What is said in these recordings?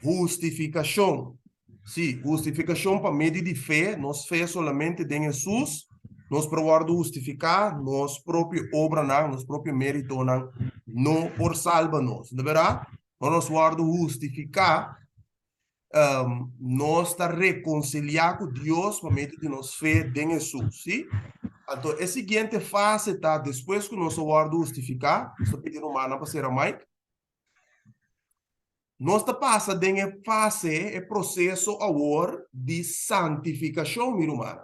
Justificação. Sim, justificação para meio de fé, nós fé solamente em Jesus, nós provar justificar, nós própria obra, não, nós próprio mérito, não por salva-nos, de verdade? Nós guardo justificar, nós está reconciliar com Deus por meio de nós fé em Jesus, sim? Então, a seguinte fase está, depois que nós guardo justificar, nós está pedindo uma para ser a Mike, nós está passando em fase, o processo agora de santificação, minha irmã.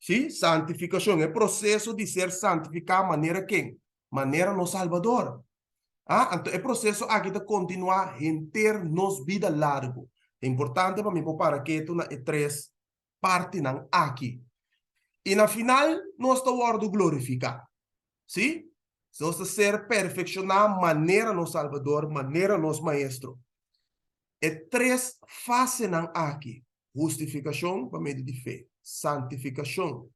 Sim? Santificação é o processo de ser santificado maneira quem? Maneira no Salvador. Ah, então, é processo aqui de continuar em ter nos vida largo. É importante para mim para que tu na três partes aqui. E na final, nós estamos glorificar. Sim? Nós ser perfeccionar maneira no Salvador, maneira nos maestro. É três fases aqui. Justificação por meio de fé. Santificação.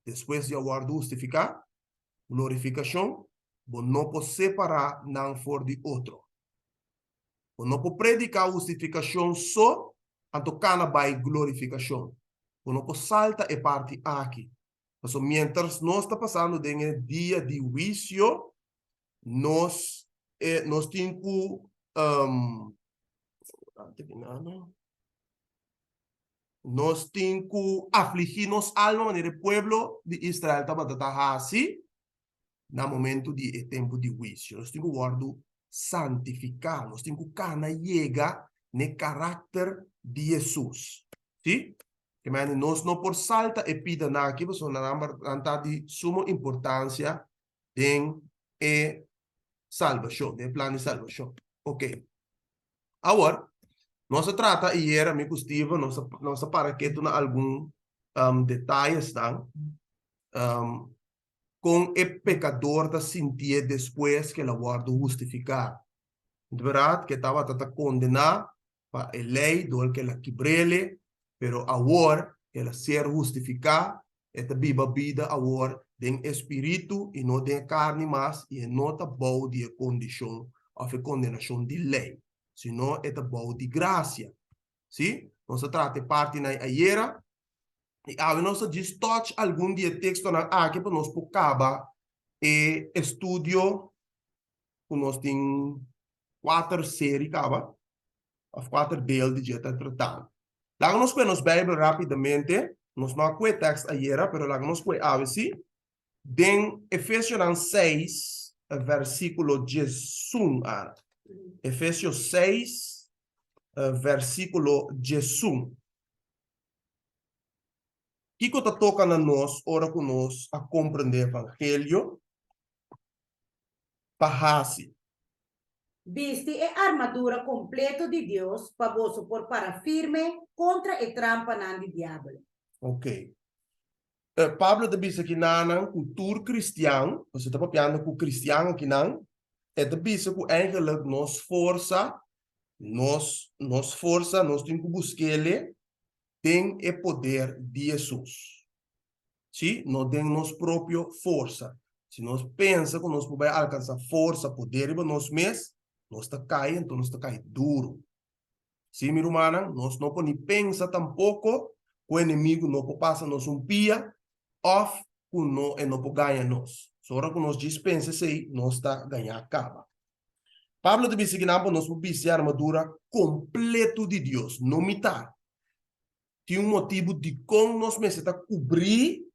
Depois de eu justificar. Glorificação. Não pode separar não for de outro. Não pode predicar justificação só. Então, cana vai glorificação. Não pode saltar a parte aqui. Então, mientras nós está passando em dia de juízo, nós temos nós temos que afligir nos alma maneira o povo de Israel estava assim no momento de tempo de juízo. Nós temos que guardar santificar, nós temos que cana llega no caráter de Jesus. Sim? Que nós não por salta e pida na aqui, mas não de suma importância em salvação, de plano de salvação. Ok. Agora, nós trata e era me custiva, nós para que tu algum detalhes tá? Com o pecador da sentir depois que ela guarda justificar. De verdade que estava condenado para a lei do que ela quebrele, pero agora ela ser justificar, esta viva vida agora tem espírito e não tem carne mais e não está boa de condição ou condenação de lei, senão esta boa de graça. Sim? Não se trata de parte na ayer e a nós diz touch algum dia texto na aqui para nós acabar e estudio que nós tem 4 séries acaba of 4 deel de está tratando. Lá nós podemos Bíblia rapidamente, nós não há texto ayer, pero lá nós podemos a ver se den Efésios 6 versículo 11. Efésios 6 versículo 11. Que está tocando a nós, ora com nós, a compreender o evangelho, para Viste a armadura completa de Deus para vos para firme contra a trampa do diabo. Ok. Pablo diz aqui na cultura cristã, você está papiando com cristiano aqui não, é diz que eigenlijk nos força, nós temos que buscar ele, tem o poder de Jesus. Sim? Não tem nos própria força. Se nós pensamos que nós podemos alcançar força, poder em nós mesmos, nós está caindo, então nós está caindo duro. Sim, minha irmã, nós não podemos pensar tampouco que o inimigo não pode passar nos pia, of que não pode ganhar nós. Só que nós dispensamos aí, nós está ganhando acaba. Pablo diz que nós podemos a armadura completo de Deus, não mitad. Tem motivo de como nós necessitamos cobrir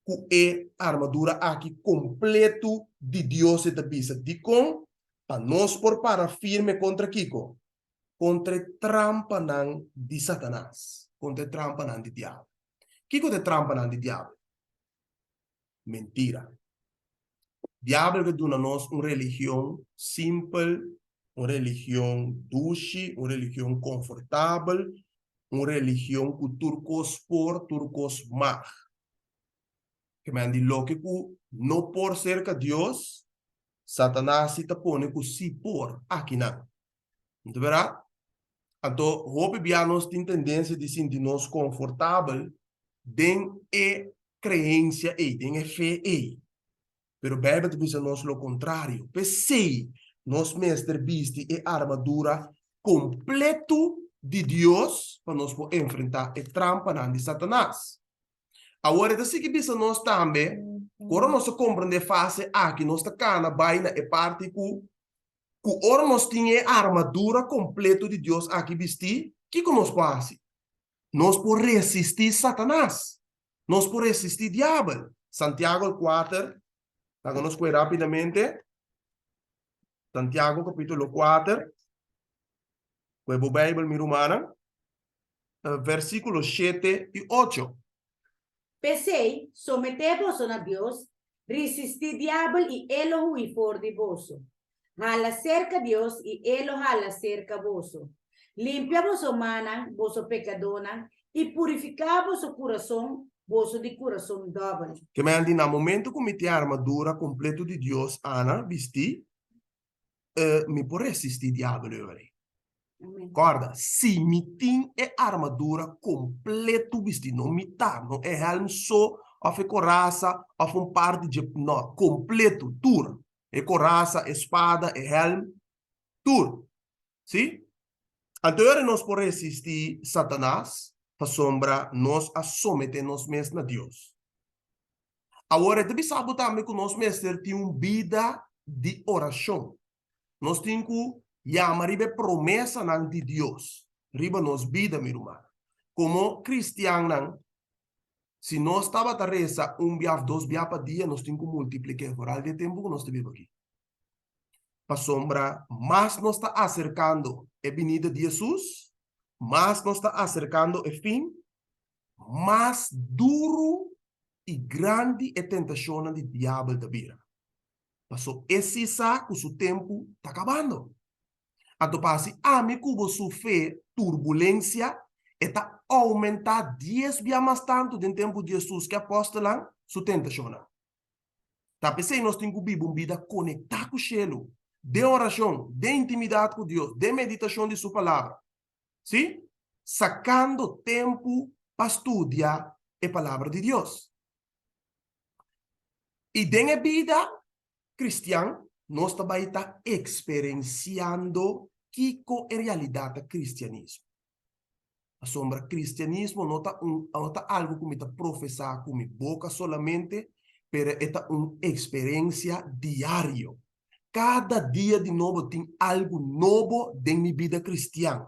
com a armadura aqui completo de Deus e da bisa. De com, para nós por para firme contra Kiko. Contra trampa de Satanás. Contra trampa de diabo. Kiko de trampa de diabo? Mentira. Diabo que dona nós uma religião simples, uma religião dulce, uma religião confortável, uma religião que turcos por, turcos mar. Que me andi lógico, não por cerca de Deus, Satanás se te pone com si por aqui não. Não verá? Então, hope nós tem tendência de sentir-nos confortável den e crença e den e fé e. Pero Bíblia diz a nós o contrário. Pensei, nós mestre viste e armadura completo de Deus para nós enfrentar a trampa de Satanás. Agora, assim que bisa nós também, quando nós compreender fase aqui, nós está cana, baina e parte que ora nós tinha a armadura completa de Deus aqui vestir, que nós faz? Nós por resistir Satanás. Nós por resistir diabo. Santiago 4, vamos ver rapidamente. Santiago capítulo 4. Huevo Bible, mi hermana. Versículos 7 y 8. Pensei, sometevos a Deus, resistir diabo e ele hui for de vosso. Hala cerca Deus e ele hala cerca vosso. Limpia vosso mana, vosso pecadona, e purifica vosso coração, vosso de coração dobre. Que me andi na momento que me tem a armadura completa de Deus, Ana, vesti, me por resistir diabo, Amém. Guarda, se me tem a armadura completa vesti, não me tá, não é helm só, of coraça, of parte de, não, completo, tudo. É coraça, espada, é helm, tudo. Sim? Então, nós por resistir Satanás, para sombra, nós assometemos mesmo a Deus. Agora, deve saber também que nós mesmos temos uma vida de oração. Nós temos que chamar a promessa de Deus. Riba nos vida, meu irmão. Como cristiano, se nós estamos a rezar dia, 2 dias por dia, nós temos que multiplicar por all de tempo que nós estamos aqui. Para sombra, mais nós está acercando a venida de Jesus, mais nós está acercando o fim, mais duro e grande a tentação do diabo da vida. Passou esse saco, o tempo está acabando. Então, passe a mim que sofrer turbulência, está aumentar 10 vezes mais tanto do tempo de Jesus que apóstolo, sua tentação. Tá pensando, nós temos que viver uma vida conectada com o cielo, de oração, de intimidade com Deus, de meditação de sua palavra. Sim? Sacando tempo para estudar a palavra de Deus. E dentro da vida cristã, nós também estamos experienciando que é realidade do cristianismo. A sombra cristianismo não está algo que me está professar com minha boca solamente, mas é uma experiência diária. Cada dia de novo tem algo novo em minha vida cristã.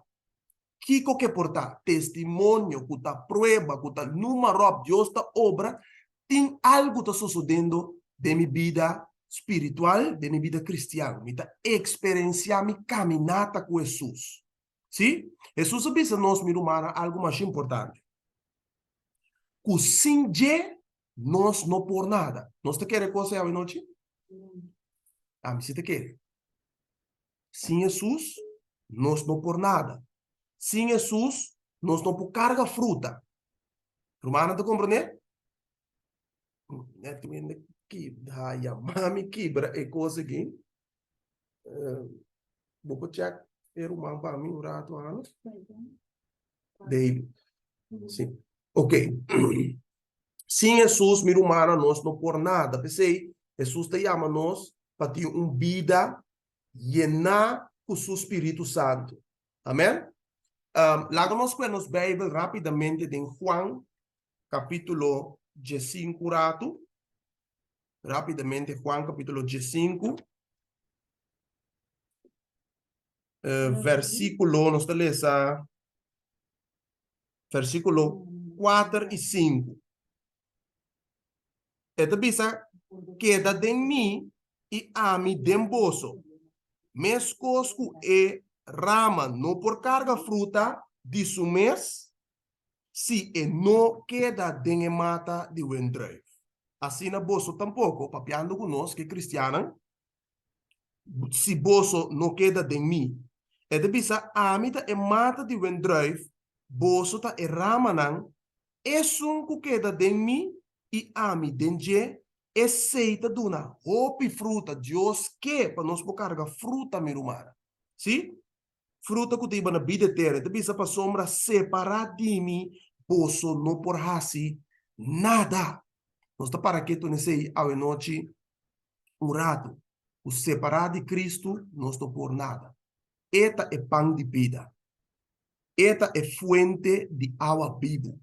Kiko que porta testemunho, que está prova, que está número de Deus da obra, tem algo que está sucedendo de minha vida espiritual, de minha vida cristã. Me está experienciando minha caminhada com Jesus. Sim? Jesus diz a nós, meu irmão, algo mais importante. Que sem Deus, nós não por nada. Nós te queremos coisa hoje noite? Ah, mas você te quer. Sem Jesus, nós não por nada. Sem Jesus, nós não por carga fruta. Romana, te compreende? Que dá mami quebra é coisa aqui. Vou check o romano para mim, o rato, anos. Daily. Sim. Ok. Sem Jesus, meu irmão, nós não por nada. Pensei, Jesus te chama nós para ter uma vida llena com o seu Espírito Santo. Amém? Lá nós vemos a Bíblia rapidamente em Juan, capítulo 15, rato. Rapidamente, Juan, capítulo 15. Versículo, nós lemos, versículo 4 e 5. Esta bisa, queda de mim e a mim demboso. Mes cosco e rama no por carga fruta de su mes, si e no queda de mata de wendrive. Assim na boso tampouco, papiando conosco que cristiana, se boso no queda de mim, é de bisa a mim e mata de wendrive, boso ta e rama nan, e sunco queda de mim e a mim denje, e seita duna, hopi fruta, Deus que para nós carga fruta, meu irmão. Sim? Fruta que tem na vida eterna, te bisa para sombra separar de mim, boso não por hasi nada. Nós está para que tu não sei a noite um rato, o separar de Cristo, nós não por nada. Esta é pão de vida. Esta é fuente de água viva.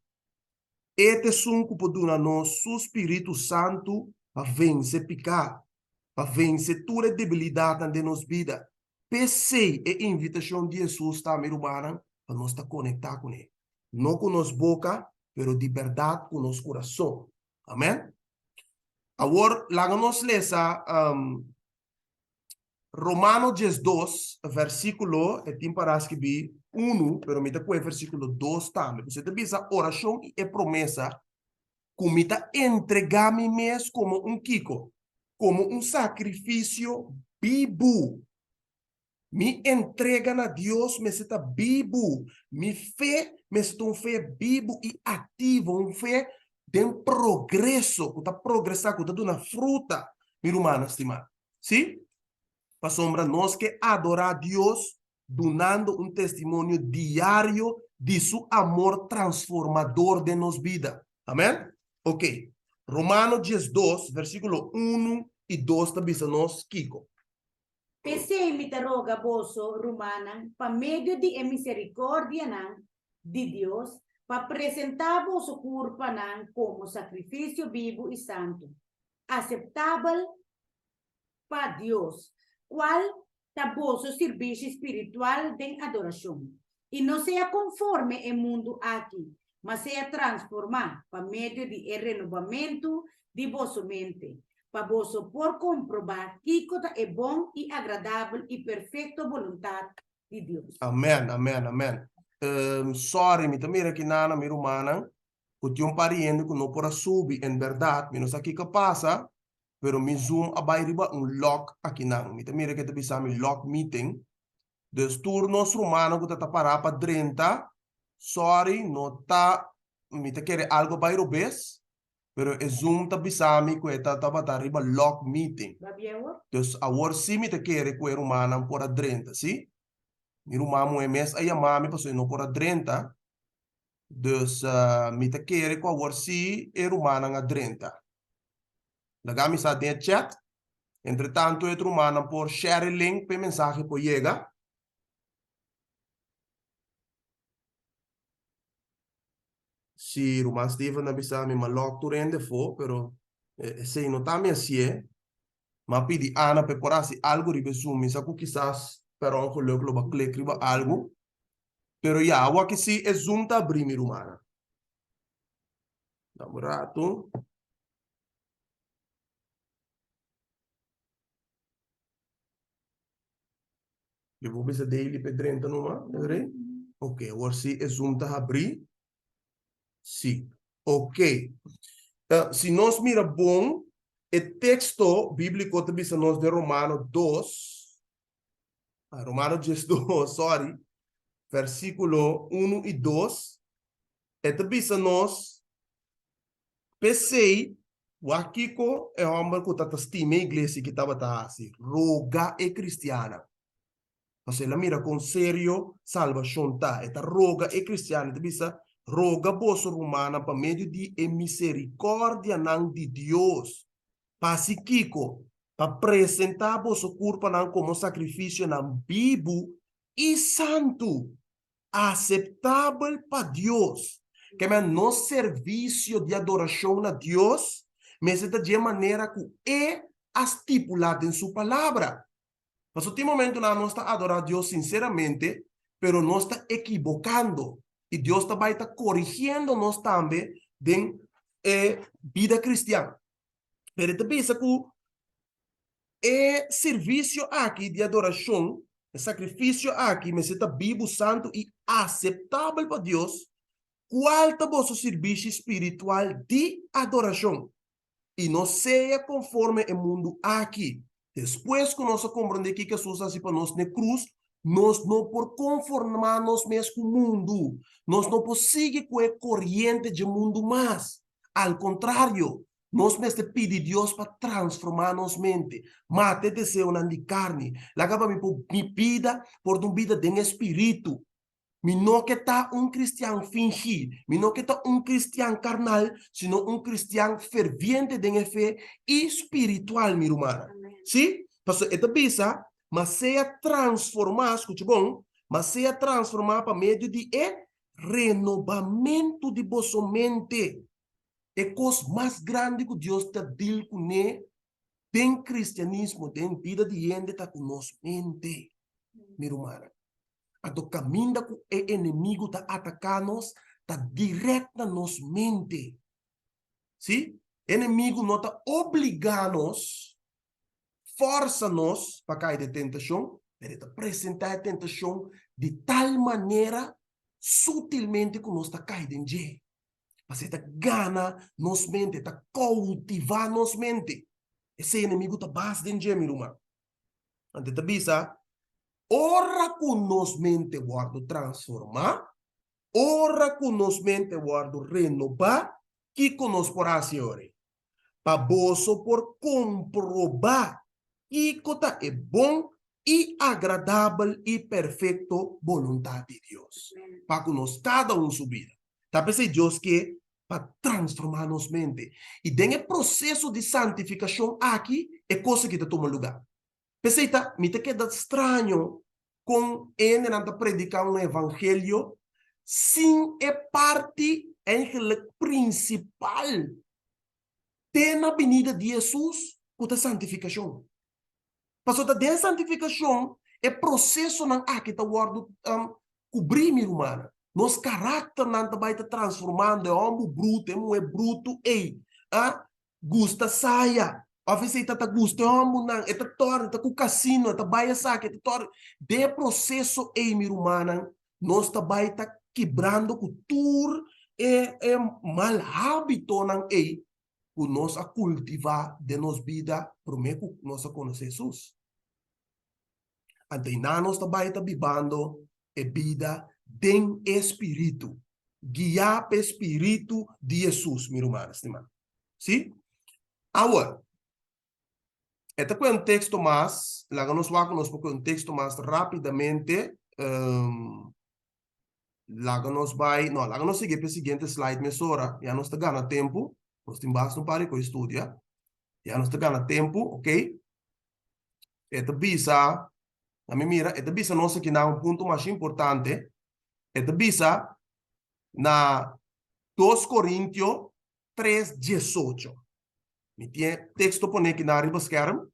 Este sunco pode dar nosso Espírito Santo para vencer pecado, para vencer toda debilidade de nossa vida. Pensei a invitação de Jesus está me para nós estar conectar com ele. Não com nossa boca, mas de verdade com nosso coração. Amém? Agora, lá nós lesa Romanos 12, versículo, é tempo para escrever 1, pero me está com o versículo 2 também. Você tem essa oração e promessa, como me está entregar-me mesmo como um kiko, como um sacrifício vivo. Me entrega a Deus, me está vivo. Me fé, me está um fé vivo e ativo, um fé de progresso, que está progressando, que está dando fruta, meu irmão estimado. Sim? Para sombra nós que adorar a Deus, donando um testemunho diário de seu amor transformador de nossa vida. Amém? Ok. Romanos 12, versículo 1 e 2, também nós, Kiko. Pensei me roga boso romana, pa medio de misericordia de Dios, para apresentar vosso corpo como sacrifício vivo e santo, aceptável para Deus, qual está vosso serviço espiritual de adoração. E não seja conforme o mundo aqui, mas seja transformado para meio de renovamento de vossa mente, para vos por comprobar que é bom e agradável e perfeita vontade de Deus. Amém, amém, amém. Sorry, me também aqui na minha irmã, que tinha um pariente que não pode subir, em verdade, mas não sei o que passa, pero me zoom abai riba lock aqui na. Me também aqui também sabe lock meeting. Dus turnos romano que tá parar para 30, sorry, não tá, me te quer algo para robes, pero é zoom tá bisami que tá para riba lock meeting. Dus agora sim me te quer que é romano por a 30, sim? Mi rumamo é mês aí a mami passou não por a 30, dus me te quer que agora sim é romano a 30. Lagami sa tem chat. Entretanto, é romano por share link para mensagem por chega. Si Roman Steven na bisa mi malok tu rende fo, pero se não tá me assim, mas pedi Ana para por assim algo ribe zoom, sa ku quizás pero um colok lo ba click riba algo, pero ya wa que si é zoom tá abrir mi rumana. Dá um rato. Eu vou ver se daily pe 30 numa, né? Ok, agora se é zoom tá abrir. Sim. Ok. Se nós mira bom, o texto bíblico também se nós de Romano 2, Romano 2, sorry, versículo 1 e 2, e também se nós pensei, o Akiko é o homem que está estima a igreja que estava assim, roga é cristiana. Você la mira com sério, salvação tá, esta roga é cristiana, também se roga vosso romana para meio de misericórdia de Deus. Para si Kiko, para apresentar vosso corpo como sacrifício vivo e santo, aceitável para Deus. Que é nosso serviço de adoração a Deus, mas é de maneira que é estipulado em sua palavra. Mas no momento não está adorando a Deus sinceramente, pero não está equivocando. E Deus também está corrigindo nós também de vida cristã. Pero também pensa que é serviço aqui de adoração, é sacrifício aqui, mas está vivo, santo e aceitável para Deus. Qual é o vosso serviço espiritual de adoração? E não seja conforme o mundo aqui. Depois que nós compreendemos que Jesus assim para nós na cruz, nós não por conformar-nos mesmo com o mundo. Nós não podemos seguir com a corrente do mundo mais. Ao contrário, nós mesmo pedimos a Deus para transformar nossa mente. Mate desejo de carne. Lagaba me pida por uma vida de espírito. Mi não que está cristiano fingir, mi não que está cristiano carnal, sino cristiano ferviente de fé espiritual, mi hermana. ¿Sí? Pues esta bisa, mas seja transformar, escute bom, mas seja transformar para meio de renovamento de vossa mente. É coisa mais grande que Deus está dando com ele, tem cristianismo, tem vida de gente está com nossa mente, minha irmã. A do caminho que o inimigo está atacando, está direto na nossa mente. Sim? O inimigo não está obrigando-nos, força-nos para cair de tentação, mas ele está apresentando a tentação de tal maneira, sutilmente, que nós está caindo em jeito. Mas ele está ganhando nossa mente, está cultivando nossa mente. Esse inimigo está base de jeito, minha irmã. Antes de bisa, ora que nossa mente guarda transformar, ora que nossa mente guarda renovar, que conosco por Senhor. Para bolso por comprovar que cota é bom e agradável e perfeito vontade de Deus. Para que nós cada um subir. Tá pensando Deus que para transformar nossa mente. E tem o processo de santificação aqui é coisa que toma lugar. Pensei, me te queda estranho com ele não predicar um evangelho sem é parte principal tem na avenida de Jesus com a santificação. Passou da santificação é processo não que está guardo cobrir minha humana. Nos caráter não está vai transformando é homem bruto, é bruto, gusta saia. A vezes está gusta homem não, está torna, está com casino, está vai saque, está torna. De processo minha humana, nós está vai tá quebrando cultura é mal hábito não que nós a cultivar de nos vida por meio que nós a conhecer Jesus. Então, nós também está vivendo a vida do Espírito. Guiar o Espírito de Jesus, meu irmão, estimado. Sim? Agora, este é um texto mais, lá nós vamos um texto mais rapidamente. Lá nós vai, não, lá nós seguir para o seguinte slide, mesora. Já nós está ganhando tempo. Nós temos no pare com estudia. Já nós está ganhando tempo, ok? Este visa, a mim mira, este visa nós aqui na ponto mais importante. Este visa na 2 Coríntios 3:18. Me tem texto pone aqui na riba scherm.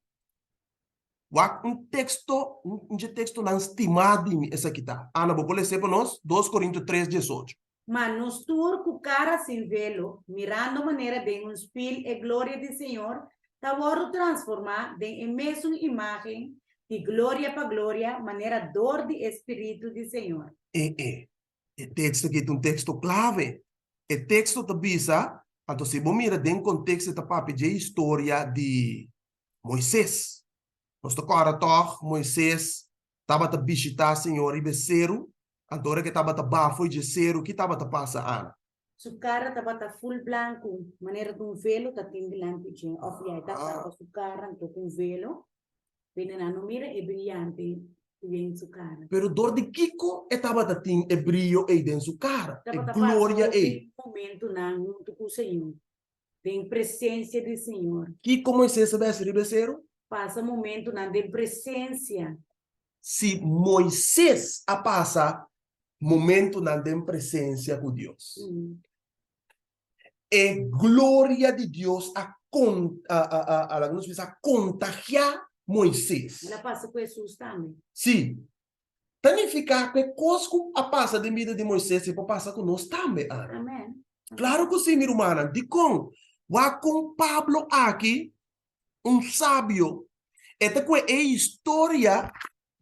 Um texto não estimado essa aqui tá. Ana, vou ler para nós 2 Coríntios 3:18. Mas nos tur com cara sem velo, mirando maneira de um espelho e glória do Senhor, tawaro transformar de mesma imagem de glória para glória, maneira dor de espírito do Senhor. O texto aqui é um texto clave. O texto te bisa, então se você mira dentro do contexto da papi de história de Moisés. Nós agora toch Moisés estava a visitar o Senhor e becerro, agora que estava a bafo e becerro, que estava a passar Ana. Su cara estava full branco, maneira de um velo, tá tem blanco, of ya, estava su cara com velo, venena no mira e brilhante em sua cara. Pero dor de Kiko estava a ter brilho aí dentro sua cara, e glória aí. Momento não, junto com o Senhor, tem presença do Senhor. Kiko Moisés se becerro? Passa momento na de presença. Se Moisés a passa momento na de presença com Deus. É glória de Deus a contagiar Moisés. Ela passa com Jesus também. Sim. Significa que coisas a passa de vida de Moisés e passa com nós também. Amém. Claro que sim, minha irmã. De com Pablo aqui, um sábio. Esta é a história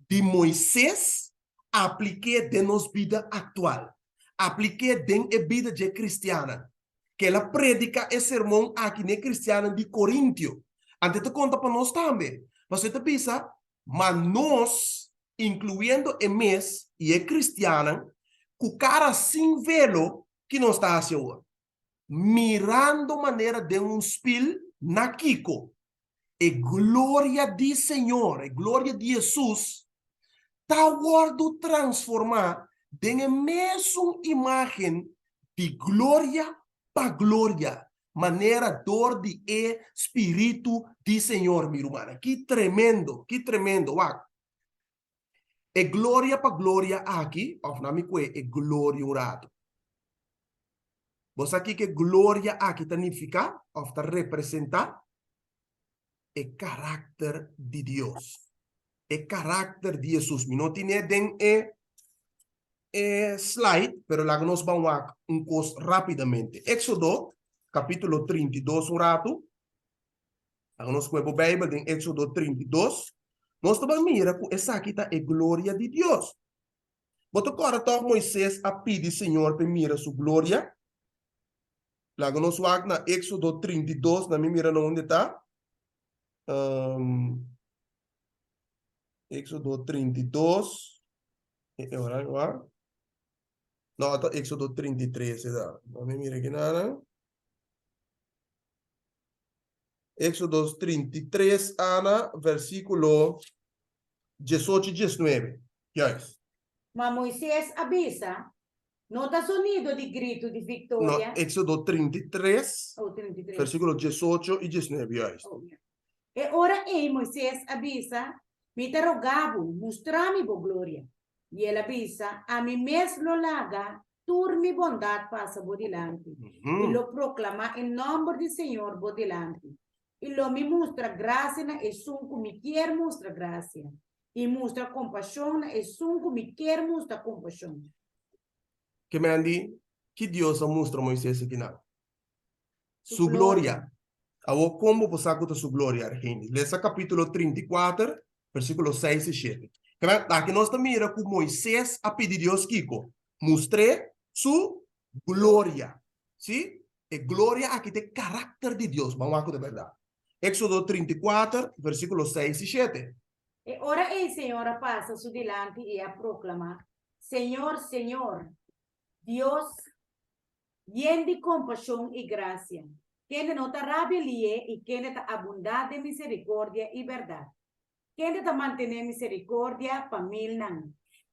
de Moisés apliquei de nossa vida atual. Apliquei dentro da vida de cristiana. Que ela predica esse sermão aqui na cristiana de Coríntio. Antes de conta para nós também. Você te pensa, mas nós, incluindo a mês e a cristiana, com o cara sem velo que nós está fazendo. Mirando maneira de um espelho na Kiko. E glória do Senhor, e glória de Jesus, está guardo transformar em a mesma imagem de glória para glória, maneira dor de Espírito do Senhor, minha irmã. Que tremendo, que tremendo. E gloria para gloria aqui, of na mi kwe, e gloria un rato. Vos aqui que gloria aqui significa, of ta representa, e carácter de Dios. E carácter de Jesus. Mi no tiene den slide, pero la nos vamos a un cos rápidamente. Éxodo, capítulo 32, un rato. Nos com a Bíblia em Éxodo 32. Nós também mira que essa aqui tá é glória de Deus. Botou agora então Moisés a pedir Senhor para mira sua glória. Lá nós vamos na Éxodo 32, na minha mira onde está. Éxodo 32. Agora. Não, está Éxodo 33, tá? Na minha mira aqui nada. Éxodo 33, Ana, versículo 18 e 19. Yes. Mas Moisés avisa, nota sonido de grito de No, vitória. Éxodo 33, Oh, 33. versículo 18 e 19. Yes. Oh, yeah. E ora Moisés avisa, me te rogavo, mostrami bo glória. E ele avisa, a mim mesmo laga, turmi bondade passa por delante. E lo proclama em nome do Senhor por delante. E lo me mostra graça na e sunco me quer mostra graça. E mostra compaixão na e sunco me quer mostra compaixão. Que me andi, que Deus mostra a Moisés aqui na. Su Su glória. Agora, como você conta sua glória, gente? Leia capítulo 34, versículo 6 e 7. Aqui nós também mira que Moisés a pedir Deus, Kiko, mostre sua glória. Sim? E glória aqui tem carácter de Deus. Vamos lá de verdade. Éxodo 34, versículo 6 e 7. E ora Senhor passa su delante e a proclama, Senhor, Senhor, Dios, lleno de compasión y gracia, que no te rabelie y que te abundante de misericordia y verdad, que te mantiene misericordia familia,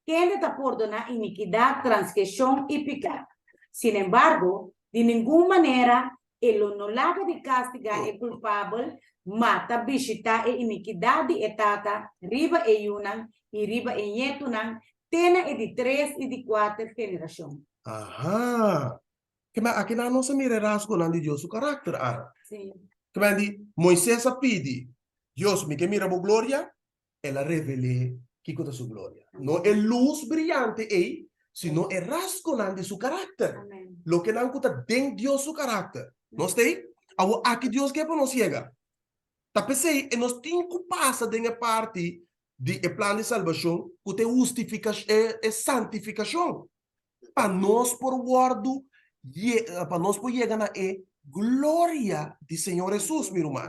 que te perdona iniquidad, transgresión y pecado. Sin embargo, de ninguna manera, el no laga de castigar el culpable, mata, visita e iniquidad de etata, riba e yunan y riba e nietunan, tena e de 3 y de 4 generación. Ajá. Aqui na nossa mira rasgo de Deus o carácter. Sim. Que Moisés a pedi, Deus me que mira a glória, ela revele que conta sua glória. Não é luz brilhante aí, sino é rasgo de seu carácter. Amém. Lo que não conta den Deus o carácter. Não sei? Aqui Deus quer para nós chegar. Tá pensei, e nós temos que passar de parte de plano de salvação, que tem justificação, é santificação. Para nós por guardo para nós poder chegar na glória do Senhor Jesus, meu irmão.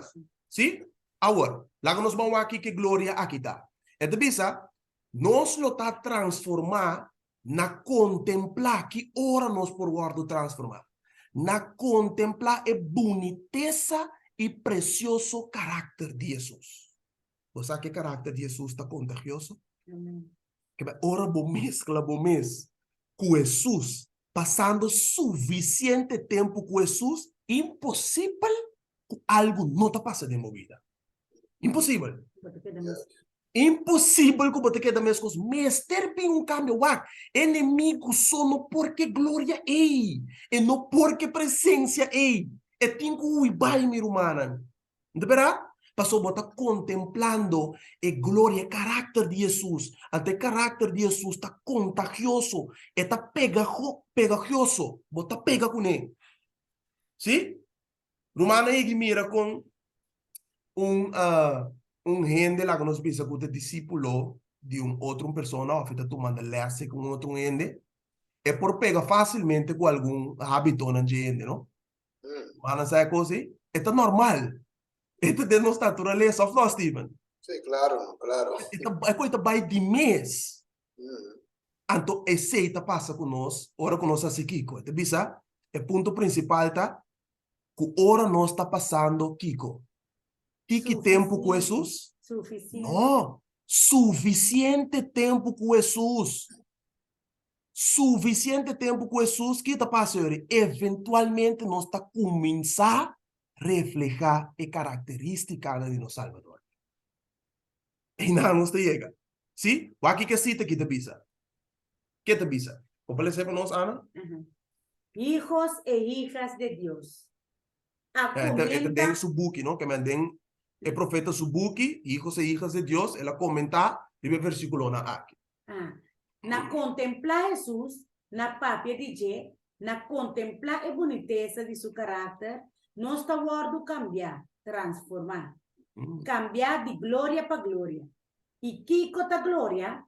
Sim? Agora, lá nós vamos aqui que glória aqui está. É de bisa, nós lo está transformar na contemplar que ora nós por guardo transformar. Na contemplar a boniteza e precioso carácter de Jesus. Você sabe que carácter de Jesus está contagioso? Amém. Que ora bom mescla bom mês com Jesus, passando suficiente tempo com Jesus, impossível que algo não te passe de movida. Impossível. Impossível que você quede mesmo com mas ter bem um cambio. Inimigo só não porque glória é, e não porque presença é. É tem que uibar, minha irmã. De verdade? Passou a estar contemplando a glória, o carácter de Jesus. Até o carácter de Jesus está contagioso, está pegajoso. Você pega com ele. Sim? Romana aí mira com gente lá que nós pensamos que é discípulo de outra pessoa, ou fica tomando leite com outro gente, é por pegar facilmente com algum hábito na gente, não? Mas não é assim? É normal. Esto de nuestra naturaleza, of no, Steven? Sí, claro, claro. É coisa by de mês. Então, essa passa conosco, ora conosco assim, Kiko. Te bisa, o ponto principal tá, que ora nós está passando, Kiko. Que tempo com Jesus? Suficiente. Não, suficiente tempo com Jesus. Suficiente tempo com Jesus, que está passando? Eventualmente nós está começar reflejar a característica de nosso Salvador. E não nos chega. ¿Sí? Waki que cita que te bisa. ¿Qué te bisa? ¿Cómo le sepamos, Ana? Ajá. Hijos e hijas de Dios. Este den Comenta, su buki, ¿no? Que me den el profeta su buki, hijos e hijas de Dios, él comenta, el versículo na aquí. na contemplar Jesus, na papia DJ, na contemplar a boniteza de seu caráter, nós está word cambiar, transformar. Cambiar de glória para glória. E Kiko ta glória,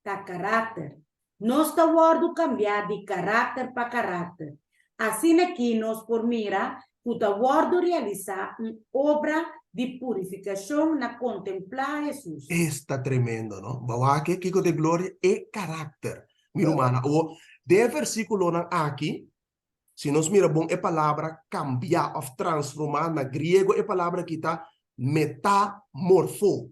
ta caráter. Nós está word cambiar de caráter para caráter. Assim aqui nós por mira, puta word realizar uma obra de purificação na contemplar Jesus. Está tremendo, ¿no? Bawa que Kiko de gloria e carácter. Mira, humana, o de versículo na aquí, se nós mira bom, é palavra cambiar, of transformar, na griego é palavra que está metamorfo,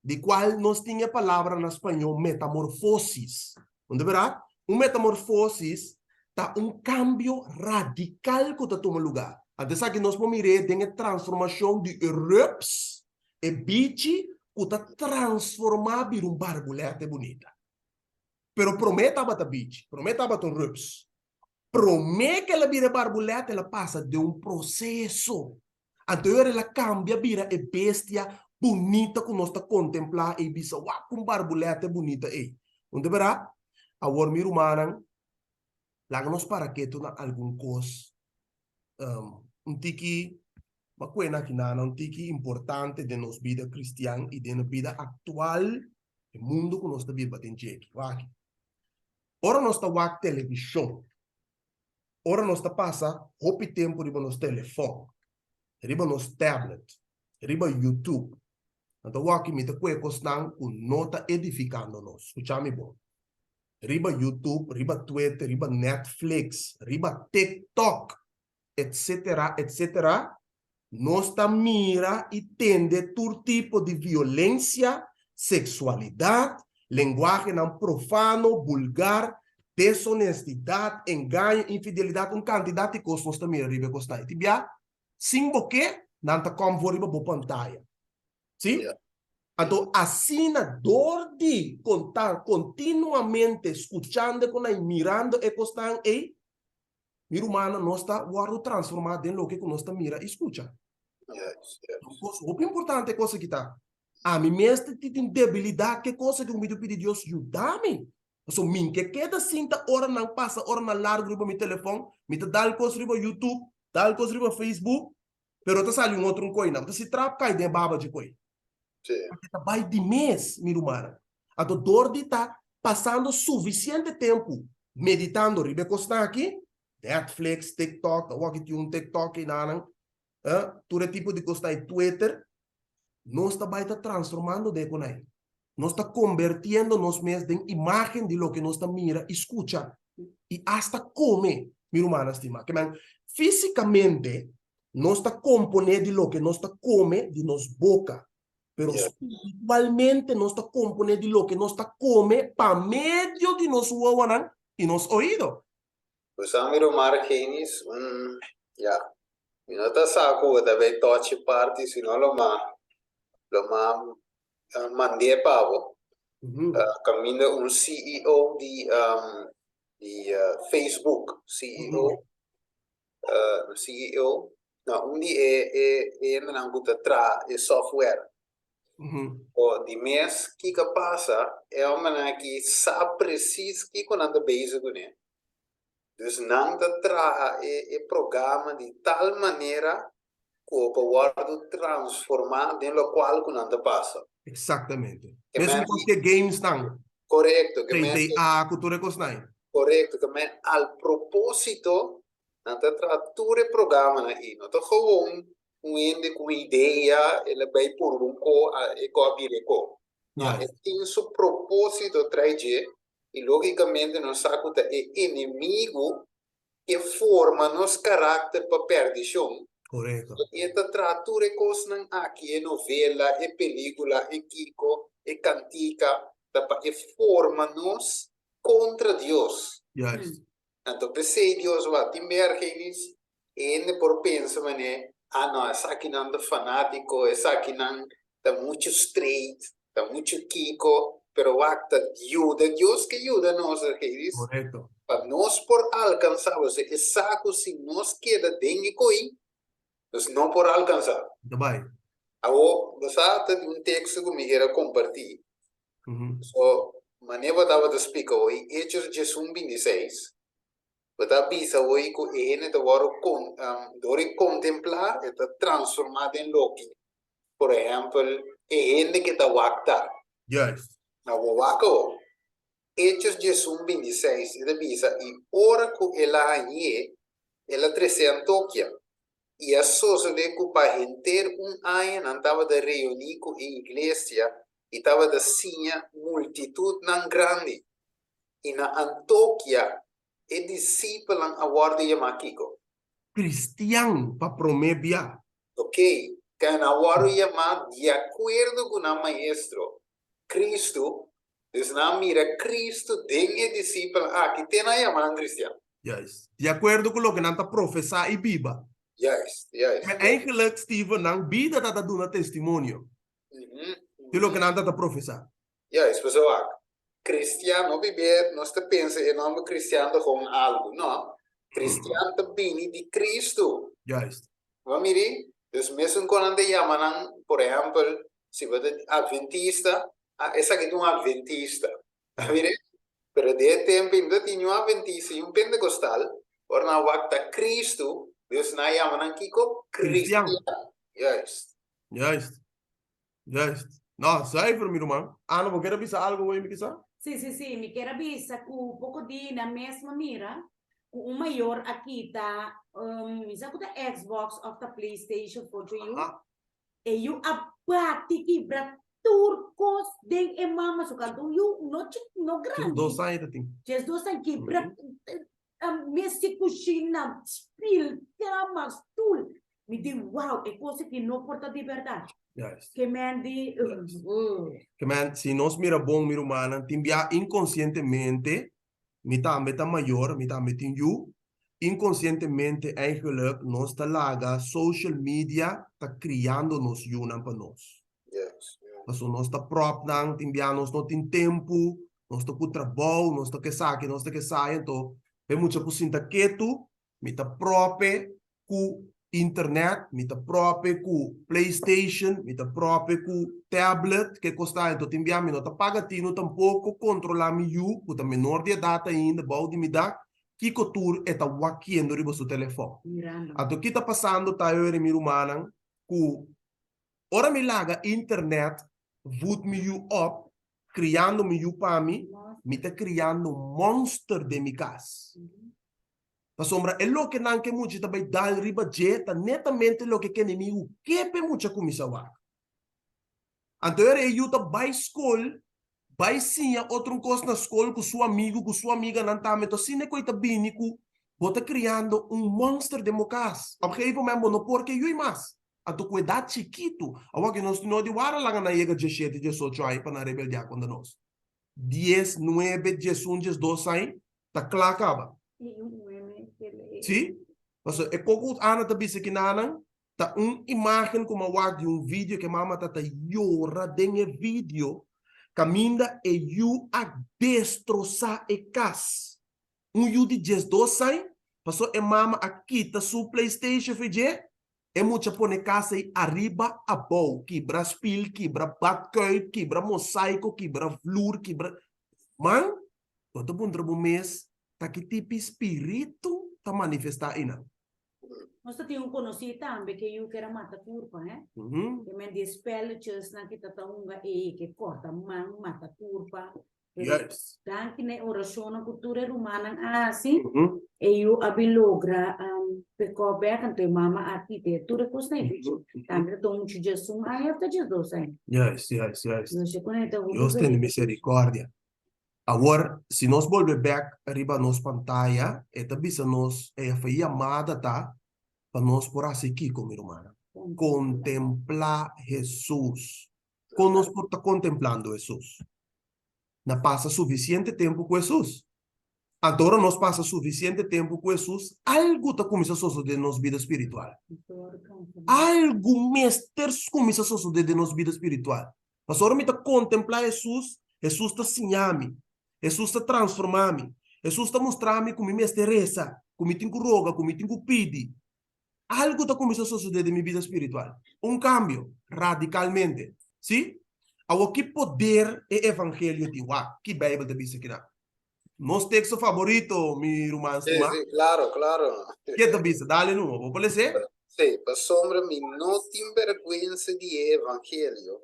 de qual nós tinha palavra na espanhol metamorfosis. Onde verá? Metamorfosis tá cambio radical que está tomando lugar. Antes aqui nós vamos mirar tem a transformação de herbs e bichi que está transformado em barbulete bonita. Pero prometa bata bichi, prometa bata herbs. Promete que ela vira barbulete, ela passa de processo. Então ela cambia, vira a bestia bonita que nós está contemplar e bisa, uau, com barbulete bonita aí. Onde verá? A wormir humana, lá nos para que tu na algum coisa, tiki, uma coisa que não, tiki importante de nos vida cristiana e de nos vida atual, o mundo que nós está vivendo em jeito. Ora nós está vendo televisão. Ora nós está passa hopi tempo riba nos telefone, riba nos tablet, riba YouTube. Então aqui me te kwe kostan com nota edificando nos. Escuchame bom. Riba YouTube, riba Twitter, riba Netflix, riba TikTok, etc, etc. Nós está mira e tende todo tipo de violência, sexualidade, linguagem não profano, vulgar, desonestidade, engano, infidelidade, quantidade de coisas nós está mira riba kostan. Tibia, sim boque, não está como for riba bo pantalla. Sim? Yeah. Então, assim, dor de contar continuamente, escutando, mirando e costando, e mira humana, nós está transformado em lo que nós está mira e escuta. Yes. O importante é coisa que está. A mim mesmo tem debilidade, que coisa que eu me pedi Deus ajuda-me. So, mim que cada cinta hora não passa, hora não largo riba meu telefone, me dá coisa riba YouTube, dá coisa riba Facebook, pero tá saindo outro coisa, não. Se trapa cai de baba de coisa. Vai de mês, minha irmã. A dor de estar passando suficiente tempo meditando, ribe costa aqui, Netflix, TikTok, o que tem TikTok e nada, todo tipo de costa em Twitter, nós está vai transformando de com aí. Nós está convertindo nós mesmos em imagem de lo que nós está mira, escuta e hasta come, minha irmã, estima, que man, fisicamente nós está compondo de lo que nós está come de nos boca. Pero espiritualmente nos está componiendo de lo que nos está come para medio de nos huevonan y nos oído. Pues a miro margenis, ya, y no te saco de ver toche parte, sino lo más mandé pavo. Camino un CEO de Facebook, CEO, CEO, no, un día me han gustado tra software. O de mês que passa é uma que sabe preciso que quando anda bezig né. Dus não tra programa de tal maneira que o pode transformar em lo qual quando anda passa. Exatamente. Mesmo que games estão. Correto. Que a cultura costai. Correto. Que men al propósito não tra tudo programa aí, não tá gewoon ende com ideia, ele vai por co. Tem seu propósito trazer, e logicamente não sabe que é inimigo que forma nosso caráter para perdição. Correto. E esta tratura é coisa aqui, é novela, é película, é kiko, é cantica, é forma-nos contra Deus. Yes. Então, pensei Deus vai te emergenis, e por pensar, não, essa aqui não é fanático, essa aqui não é muito straight, é muito kiko, pero acta ayuda Dios que ayuda nos queridos. Correcto. Para nós por alcançar, você é saco se nós queda dentro coi, nós não por alcançar. Dabai. Agora, você tem um texto que me quer compartilhar. So, maneira eu estava a explicar hoje, Hechos 26, eu estava a pensar hoje que ele deve contemplar e transformar em Loki. Por exemplo, ele que está wacta. Yes. Na waka o. Hechos 26, ele pensa, e ora que ela aí, ela trazia Tokia. E a sociedade que para enter ano estava de reunir com a igreja e estava de sinha multitud não grande. E na Antioquia, e discípulo a guarda Yamakiko. Cristiano para promebia. Ok? Que na guarda Yamak, de acordo com o maestro, Cristo, dus na mira Cristo, dengue discípulo, que tem na Yaman cristiano. Yes. De acordo com o que nanta professar e biba. Yes. Maar eigenlijk, Steven, nang bida dat dat doen testimonio. De lo que nanta ta professar. Yes, pessoal. Cristiano, viver, nós te pensa em nome cristiano com algo, não? Cristiano te bini de Cristo. Juist. Vamos ver? Dus mesmo quando te chamam, por exemplo, se você é adventista, essa aqui é um adventista. Vamos ver? Pero de tempo ainda tinha um adventista e um pentecostal, por na wakta Cristo, Deus na chamam Kiko Cristiano. Yes. Juist. Juist. Nou, zuiver, meu irmão. Ana, você quer avisar algo aí, Mikisa? Sim, me quero avisar que um pouco de na mesma mira, o maior aqui tá, sabe da Xbox ou da PlayStation for you? E eu abate que para turcos den e mama so canto eu no grande. Dos anos tem. Just dos anos que para mesi cozinha, spil, cama, stool. Me digo, wow, é coisa que não porta de verdade. Juist. Que man di, Que man, si nos mira bom, mira humana, timbia inconscientemente, mita maior, mita you, inconscientemente eigenlijk nos talaga social media ta criando nos yunan pa nos. Yes. Paso nos ta prop nang timbia nos no tin tempo, nos ta ku trabaho, nos ta que saia, então, é muito pusinta ketu, mita prope ku internet, mita prope ku PlayStation, mita prope ku tablet, que custa então timbia mi não ta pagatino tampouco controlar mi you, ku ta menor de data ainda, bau de me dar, que couture é ta wakiendo riba su telefone. mirando. Então, o que está passando, tá eu e mi rumana, ku ora mi laga internet, voet mi you up, criando mi you pa mi tá criando monster de mi casa. Pa sombra, é lo que não que muito também dá riba jeta, netamente lo que inimigo, que pe muita comissa wa. Então, eu tá by school, by sim, outro coisa na escola com seu amigo, com sua amiga, não tá, então, se não coita binico, bota criando monster de mo casa. Op gegeven moment, não porque eu mais. A tu cuidar chiquito, agora que nós não de wara lá na chega 17, 18 aí para na rebeldia quando nós. 10, 9, 11, 12 aí, tá claro acaba. Sim? Então, é como Ana tá disse que não, tá imagem como a de vídeo que mama tá llora dentro vídeo, caminha e you a destroçar e cas. You de 12 aí, passou é mama aqui tá su PlayStation VG. É muito pôr casa aí arriba a bow, quebra spil, quebra batcoin, quebra mosaico, quebra flor, quebra. Man, todo mundo no mês, tá que tipo espírito tá manifestar aí não. Nós temos conhecido também que eu quero matar curva, né? Que me diz spelletjes na kita taunga que corta man mata curva. Yes. Dan que na oração na cultura romana assim, eu abilogra pecober canto mama arquitetura costei. Também tom de Jesus aí até Jesus aí. Yes. Não se conecta o Deus tem misericórdia. Agora, se nós volver back arriba nos pantalla, esta bisa nos foi chamada tá para nós por aqui como irmã. Contemplar Jesus. Quando nós por tá contemplando Jesus. Não passa suficiente tempo com Jesus. Agora nós passa suficiente tempo com Jesus, algo tá começa a suceder na nossa vida espiritual. Algo mestre começa a suceder na nossa vida espiritual. Mas agora me tá contemplar Jesus Jesus está ensinando-me. Jesus está transformando-me. Jesus está mostrando-me como me estressa, como tenho que rogar, como tenho que pedir. Algo está começando a suceder em minha vida espiritual. Cambio, radicalmente. Sim? Ao que poder é evangelho de lá? Que Bíblia te diz aqui? Nosso texto favorito, meu irmão, Sí, sí, claro, claro. que te diz? Dá-lhe um, vou ler? Sí, para sombra me não tem vergüenza de evangelho.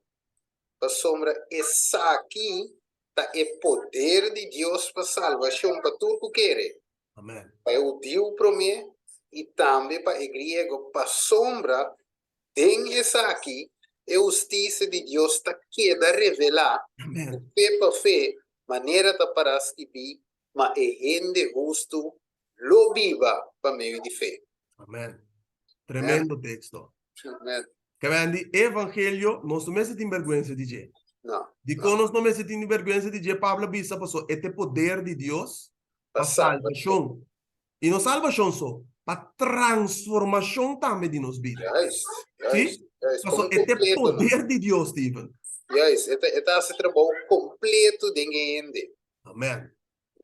Para sombra, essa aqui tá é poder de Deus para salvação para tudo que quer. Amém. Para o Deus para mim e também para a igreja. Para sombra, tem essa aqui, é a justiça de Deus está queda revelar. Amém. Fé para fé, maneira da para escrever, mas é gente justo, lo viva para meio de fé. Amém. Tremendo texto. Amen. Que vem evangelho, nós não temos vergonha de dizer. Não, De não. como nós não temos vergonha de dizer, Pablo Bisa passou, este poder de Deus para Para salvação. E não salvação só, para transformação também de nossas vidas. Yes, yes, Sim? yes. Passou, Como este completo, não? poder de Deus, Steven. Yes, esta se trabalho completo de gente. Amém.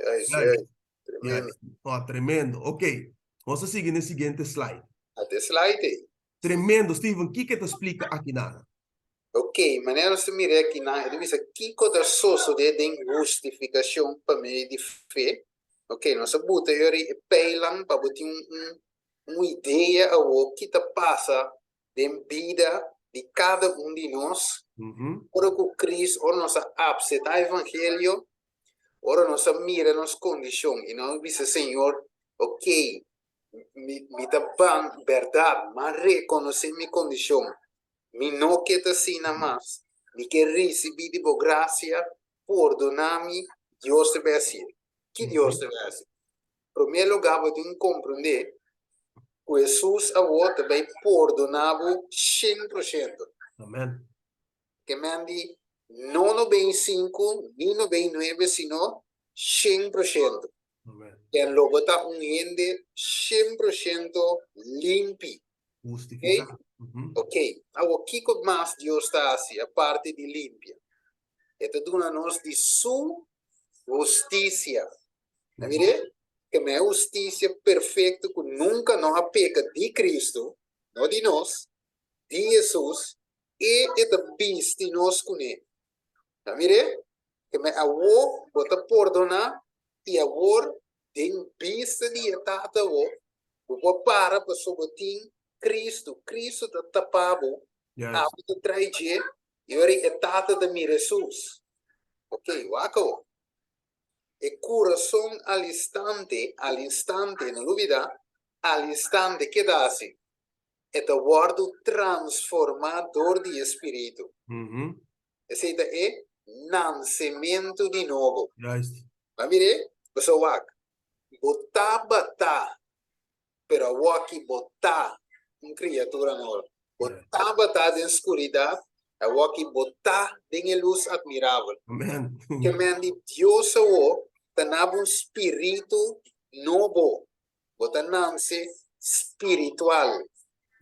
Yes, Yes. yes. Tremendo. Yes. Oh, tremendo. Ok. Vamos seguir no seguinte slide. Até slide aí. Tremendo, Steven. O que te explica aqui nada? Ok, maneira nós mira aqui na, ele diz que coisa sosso de justificação para meio de fé. Ok, nós bota aí peilang para botar uma ideia o que te passa de vida de cada de nós. Ora com Cristo, ora nós aceitar o evangelho, ora nós mira nas condições e nós diz Senhor, ok, me dá bem, verdade, mas reconhecer minha condição. Mi no que te sina más, ni que recibí de por gracia, perdonami, Dios te va a decir. ¿Qué Dios te va a decir? En primer lugar, vos tienes que comprender que Jesús a vos te va a perdonar 100%. Amém. Que me han dicho, no 95, ni 99, sino 100%. Amém. Que luego está un ende 100% limpio. Justificado. Ok, agora, o que mais Deus está assim, a parte de limpia? Está dando-nos de sua justiça. Não é? Que é a justiça perfeita que nunca nos peca de Cristo, não de nós, de Jesus, e está visto nós com ele. Não é? Que é agora, bota perdonar, e agora, tem vista de etapa, vou para sobre Cristo está tapado, a outra traje, e agora é tata de mim Jesus. Ok, waco. E coração al instante, não duvida, al instante que dá assim. É o guardo transformador de espírito. Esse é nascimento de novo. Yes. Vai ver? Pessoal, wak. Botá, pero waki botar criatura nova. Botar em escuridão, a waki botar em luz admirável. Amém. Que me de Deus o tanaba espírito novo. Botar nasce espiritual.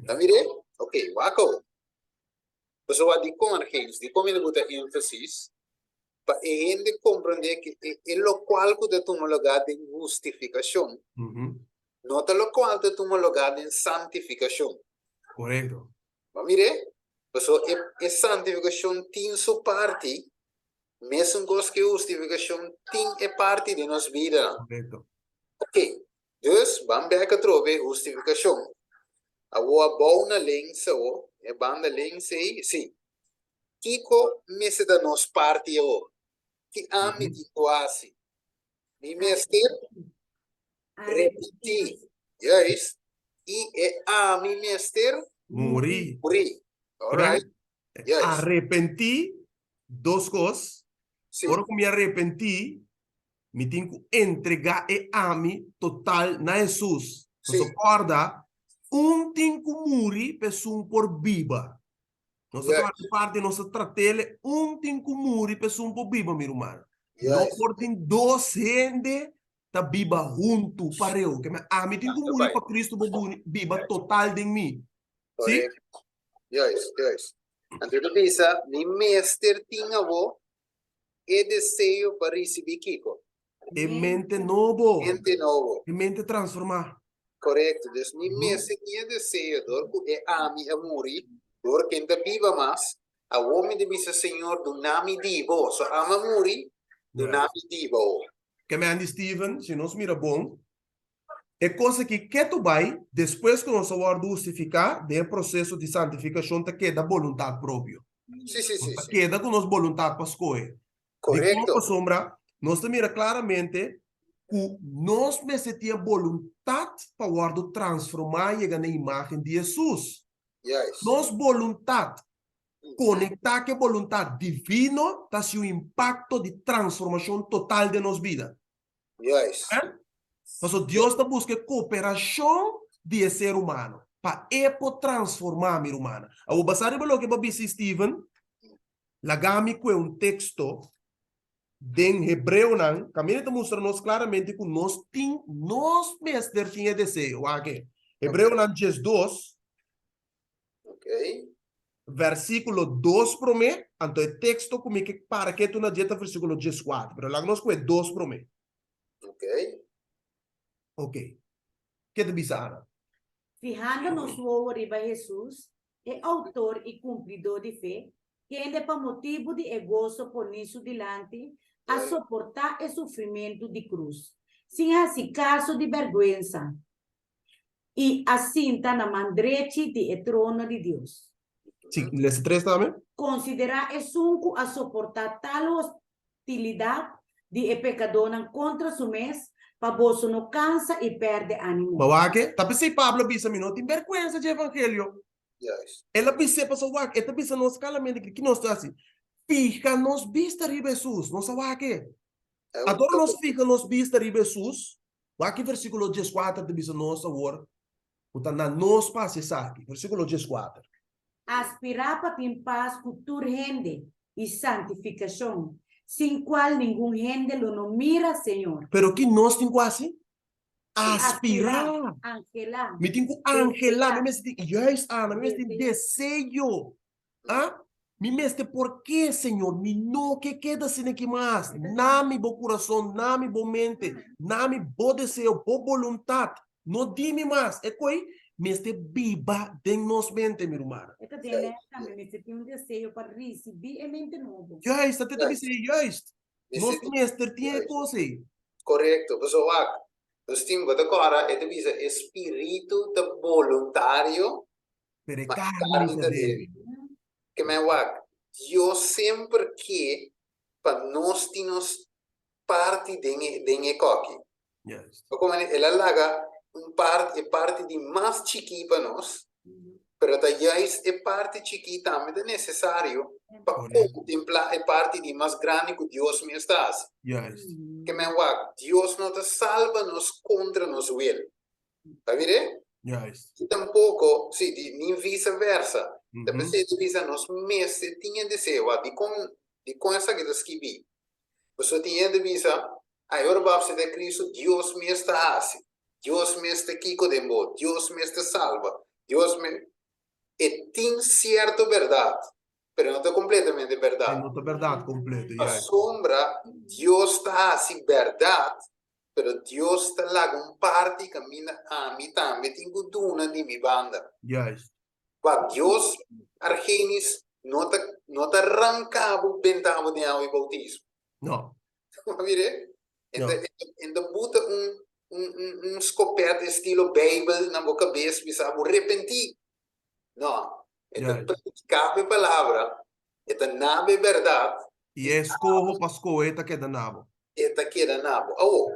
Tá mire? Ok, wako. Pessoal, de convergência, de como ele bota ênfasis, para a gente compreender que é o qual que tu no lugar de justificação. Nota lo qual te toma lugar de santificação. Correto. Mas mire, pessoal, a santificação tem sua parte, mesmo que a justificação tem a parte de nossa vida. Correto. Ok, então, vamos ver que trove justificação. A boa na lença, a banda lença aí, sim. Kiko, mesa da nossa parte, que ame de quase. Me mestre, repetir, yes, e é a mim mestre Morri. Alright, yes, Arrepenti, duas coisas. sim, Agora que me arrependi, me tenho que entregar a mim total na Jesus. sim, Você acorda, tem que morrer pessoa por viva. Nossa yes, parte, nossa tratele, tem que morrer pessoa por viva, meu irmão. Não yes, podem dois gente tá viva junto para eu, que me tenho que morrer para Cristo viva total de mim. Sim? correct, yes, yes. Então, pensa, mi mestre tinha e desejo para receber Kiko. E mente novo. Mente novo. E mente transformar. Correto. Dus niet meer se desejo, door e ami amori, door quem te viva mais, a homem de bisa Senhor do nami divo, so ama muri, do nami divo. Que me andi Steven, se nos mira bom, é coisa que tu vai, depois que nós vamos justificar, do processo de santificação, te queda vontade própria. Sim, sim, sim. Queda com nós vontade para escolher. Correto. De como sombra, nós te mira claramente que nós mesmos temos vontade para transformar e chegar na imagem de Jesus. Yes. Nós vontade conectar com a vontade divina, está o impacto de transformação total de nossa vida. Yes. Então, Deus está buscando cooperação de ser humano para transformar a humana. A basar em lo que disse Steven, lagami com um texto em hebreu, caminho está mostrando claramente que nós mesmos tínhamos desejo. Hebreu 2, versículo 2 promete, então o texto como que para que tu na dieta versículo 4, pero lá nós com 2 promete. Ok. Que te bisara? Fijando-nos no riba Jesus, é autor e cumpridor de fé, que ainda para motivo de gozo por isso dilante, a suportar o sofrimento de cruz, sem assim caso de vergüenza, e assinta na mandrete de trono de Deus. Sim, nesse 3 também? Considerar sunco a suportar tal hostilidade de pecador contra su mes, para você não cansa e perde ânimo. Bawake, tapi si Pablo bisa minuto tem vergüenza de evangelho. Yes. Ela bisa para wake, ela bisa nos claramente que nós está assim. Fija nos vista de Jesus, nós wake. Agora nós fija nos vista de Jesus. Wake versículo 4 de bisa nós agora. Puta na nos passe aqui, versículo 4. Aspirar para ter paz com toda gente e santificação, sem qual nenhum gente lo mira, Senhor. Pero que nós tem quase aspirar. Angelar. Me tem angelar, me mestre, yes, Ana, me mestre desejo. Ah? Me mestre, por que, Senhor? Me não que queda sem aqui mais. Nami bo coração, nami bo mente, nami bo desejo, bo vontade. Não dime mais. É coi, mestre viva de nos mente, minha irmã. Esta tem também, tem desejo para receber mente novo. Yes, até te dizer, yes. Nós mestre tinha coisa aí. Correto, pessoal. Nós temos agora é espírito de voluntário, Pero mas carne carne dele. Que me wak, Deus sempre quer para nós termos parte de coque. Yes. Como ela laga parte de mais chiqui para nós, pero também é parte chiqui também é necessário para contemplar a parte de mais grande que Deus me está. Yes. Que me wak, Deus não te salva nos contra nos will. Tá vendo? Yes. E tampouco, sim, nem vice-versa. Também se divisa nos meses tinha de ser, de com essa que eu escrevi. Você tinha de visa, agora vai de Cristo, Deus me está assim. Deus me está aqui com demor, Deus me está salva. Deus me... E tem certa verdade, mas não é completamente verdade. Não é verdade completa. A sombra, Deus está assim, verdade, mas Deus está lá, parte que a mim também tem que duna de minha banda. Yes. Mas Deus, Argenis, não te arrancava o pentavo de água e bautismo. Não. Então, bota escopeta estilo Bible na boca cabeça, e sabe, repentir. Não. Então, praticar a palavra, então, não é verdade. E escorro para escoeta que é danado. Eta que é danado. Oh,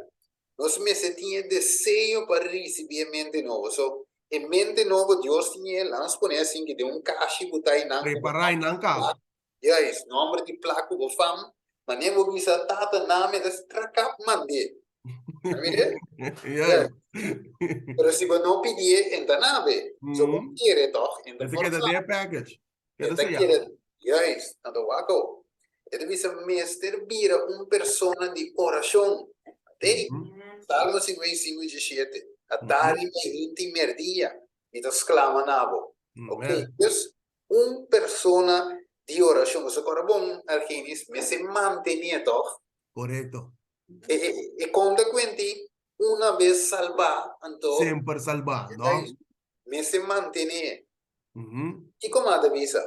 nós mesmo tinha desejo para receber mente nova. So, em mente nova, Deus tinha, lá nos põe assim, que tem caixa e botar aí. Preparar e não cabe. Yes, nome de placa o fam, mas nem vou bisa tata nome das tracap mande. Yes. Pero se você não pedir, então nave. So vou querer toch? Então você quer dar package. Então querer. Yes, então waco. Então bisa mestre vira persona de oração. Tem. Salmo 55:17. Atari me intimerdia. Então exclama nabo. Ok, então persona de oração, você agora bom, Argenis, mas se mantenha toch, Correcto. e conta quanti, uma vez salvar, então, Siempre salvar, ¿no? mas se mantenha. Ujú. E como a visa,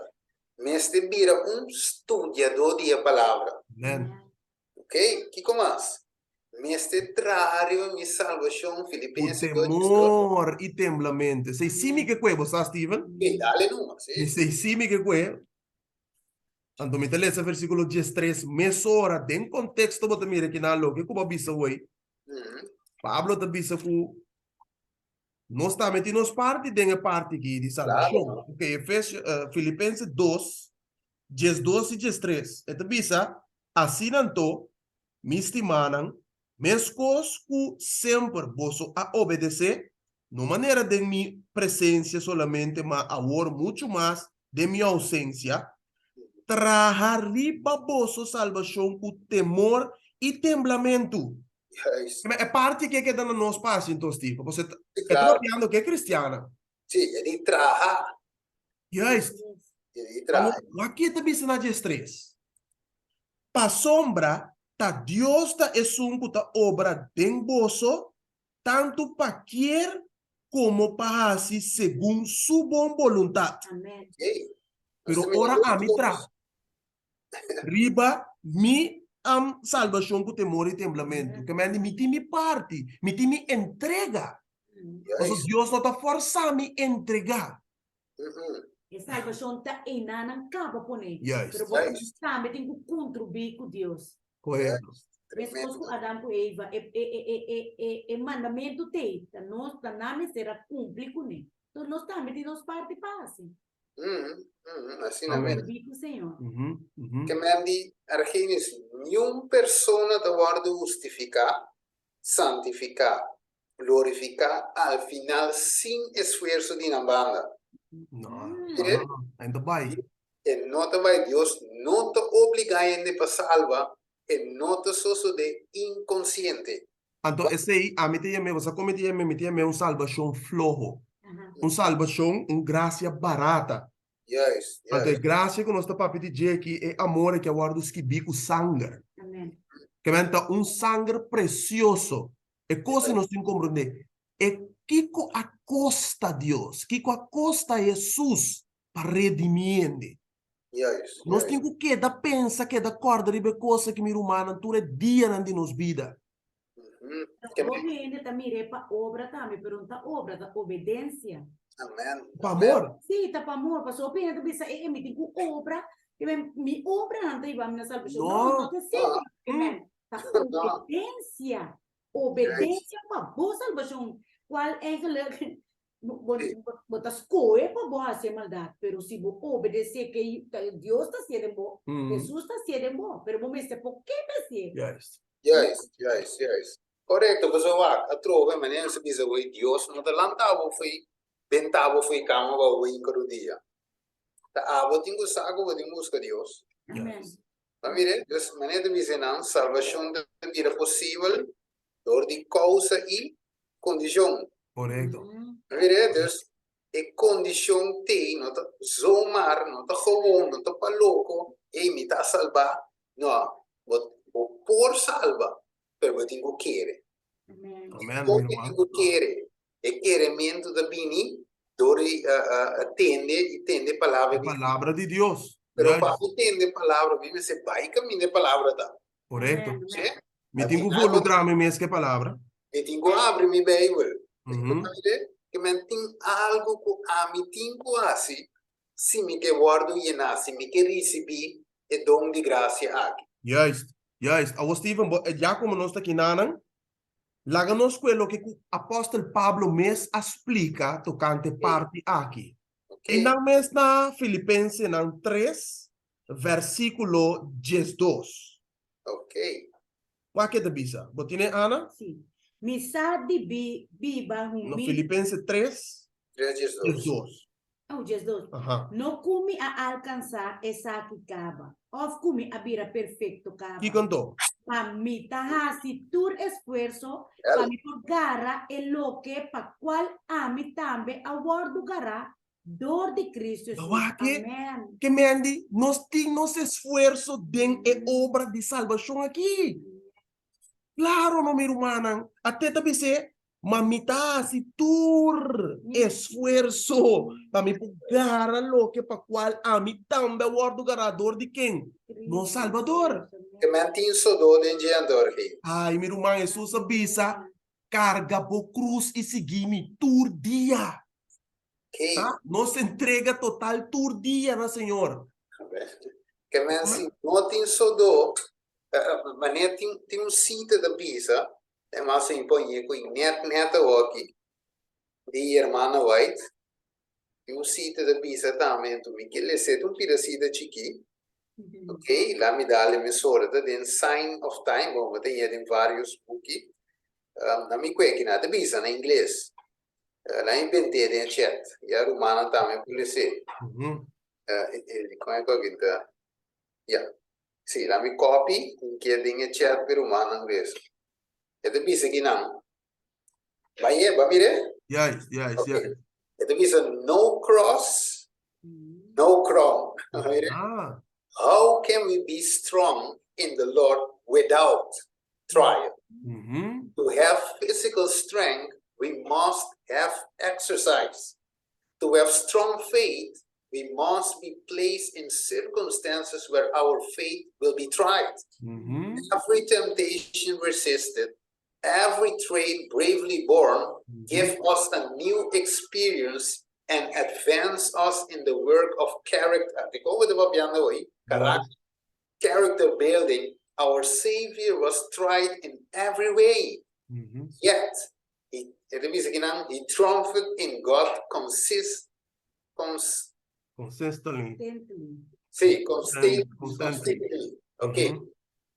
mas te vira estudiador de a palavra, Amén. ok? Que como mais? Mas te trario mi salvação, Por Filipenses 2, temor y temblamente. Sei simi que cuevo, ¿sabes, Steven? dale numa, Mi sim. sei simi que cuevo. Anto mi te lesa versículo 13, mesora, den contexto, bota mire que na lo, que como bisa, güey. Pablo te bisa ku, não está metindo nos parte, tem a parte aqui de salvação. Claro. Ok, Efésios, Filipenses 2, 12 e 13. Eta bisa, assim nanto, me estimaram, mescos que sempre posso a obedecer, não maneira de minha presença solamente, mas agora muito mais de minha ausência, trajar riba vosso salvação com temor e temblamento. Yes. É parte que é dando no espaço, então, Steve. Você é Claro. trabalhando que é cristiana. Sim, ele traha, Yes. ele Vamos, traha. aqui também se na estresse. Pa sombra, ta Deus ta esunco ta obra den boso, tanto para quer como para assim, segundo sua boa vontade. Amén. Ei, nós Pero também ora não a mi tra, todos. riba mi am salvação com temor e temblamento. Que me mi parte, me entrega. Mas Yes. Deus não está forçando me entregar. E salvação está inanang capa po ni. Yes. Pero bom, Yes. sabe, tem que contribuir com Deus. Correto. Mas Tremendo. com Adão com Eva, e mandamento te, nós também será cumprir com ele. Então nós também temos parte passe. Assim não Amém. é. Contribuir com o Senhor. Que mandi Argenis, nenhuma pessoa te guarda justificar, santificar, glorificar, al final sem esforço de na banda. Não, Mire, ainda vai. e não te vai Deus, não te obriga a para salva, e não te sosso de inconsciente. Então, esse aí, a mim tem você como me um salvação flojo. Um salvação, graça barata. Yes, Então, yes. graça que nós estamos para pedir aqui é amor que aguarda os que bico sangue. Amém. Que menta sangue precioso. É coisa nós temos que compreender. É que acosta Deus, que acosta Jesus para redimir. Yes, Nós yes. temos que dar pensa que da corda de coisa que me humana tudo é dia na de nos vida. Que Bom, ainda também é para obra também, pergunta obra da obediência. Amém. Para amor. Sim, está para amor, para só pena que bisa me tem com obra, que me obra não tem vamos na salvação. Não, não sei que men, tá obediência. Obediência para boa salvação. Qual é que botar escolha para boa ser maldade, pero se vou obedecer que Deus está sendo bom, Jesus está sendo bom, pero vamos ver por que vai ser. Yes. Yes, yes, yes. Correcto, pessoal. A trova, maneira se diz o Deus não te lantava foi bentava foi cama o incro dia. Tá, vou tenho saco, vou tenho busca Deus. Amém. Mas mire, Deus maneira de dizer não, salvação de vida possível, dor de causa e condição. Correto. Mire, Deus e condição te, não tá zomar, não tá gewoon, não tá pa louco, e me tá salvar. Não, vou por salva, pero vou tenho querer. Amém. Amém, O meu que irmão. tenho querer? E queremento da bini, dori tende A palavra de palavra de Deus. pero Yes. para entender palavra, vive se vai caminho de palavra da. Correto. Amém. Sim? Me tenho que voluntrar me mesmo que palavra. E tenho abre mi Bible. Uhum. Que men tem algo que a mi tenho assim, se me que guardo e nasce, me que recebi e dom de graça aqui. Juist. Juist. Ao Steven, já como nós está aqui nanan, láganos quello que o apóstolo Pablo mes explica tocante parte aqui. Ok? E não mes na Filipenses 3, versículo 12. Ok. Qual que é a bisa? Botine, Ana? Sim. Misa de biba No humi. Filipenses 3, 3:12. 12. Oh, Jesus. Aham. No kumi a alcançar essa que acaba. Of kumi a bira perfeito acaba. Que cantou? Pa mi tahasi tur esfuerzo, pa mi por garra e lo que pa cual a mi tambe awardo garra Door de Cristo Jesus. Bawa que- Amém. Que mendi, nós temos esforço de obra de salvação aqui. Claro, no meu irmão, até também se mamita se tur esforço para me pugar lo que para qual a mim também o adorador de quem? No Salvador. Que mentin sodo den diandor he. Ai, meu irmão, Jesus avisa, carga bo cruz e seguir-me tur dia. Que Tá? Nos entrega total tur dia, né, Senhor? que mensin notin sodo mané tem um sítio da bisa, é mais assim põe com net aqui. De irmã White, tem um sítio da bisa também, tu me que ele se tu pira sítio chiqui. Ok, lá me dá a emissora den Sign of Time, bom, tem vários books. Na mi que na da bisa na inglês. Lá inventei den chat. E a romana também por ser. Uhum. Como é que eu digo? Yeah. Sì, la mi copy che è in chat per umano inglese. E da bisa che non. Ma è, va bene? Yes, yes, Ok. yes. E da bisa no cross, no crown. Ah, How can we be strong in the Lord without trial? uhum. To have physical strength, we must have exercise. To have strong faith, we must be placed in circumstances where our faith will be tried. Uhum. Every temptation resisted, every trait bravely borne, give us a new experience and advance us in the work of character. Character building. Our Savior was tried in every way, Uhum. yet he triumphed in God Consistently. constantly. Okay. Uhum.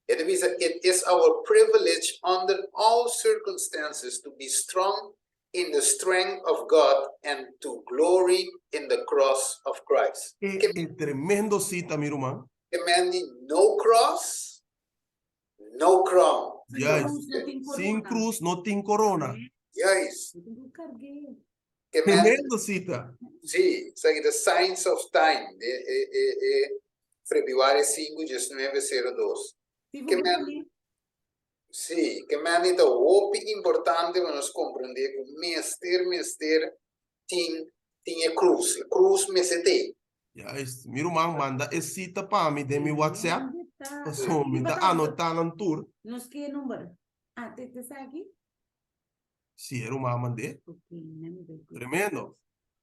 It is our privilege under all circumstances to be strong in the strength of God and to glory in the cross of Christ. É tremendo cita, meu irmão. Commanding no cross, no crown. Yes. Sem Sem corona. cruz, não tem corona. Yes. Eu carguei. Commanding, Tremendo cita. sì, sai, the signs of time. Februari 5, 1902. Tive Que ali. Sì, che mani da opi importante quando si comprende che mister tinha cruz mesete. Yes. Meu irmão manda esse cita para mim, de meu WhatsApp. So, me tá anotando um tour. Nos que número? Ah, te sai aqui? Sim, era uma mandei. Ok, não me deu. Tremendo.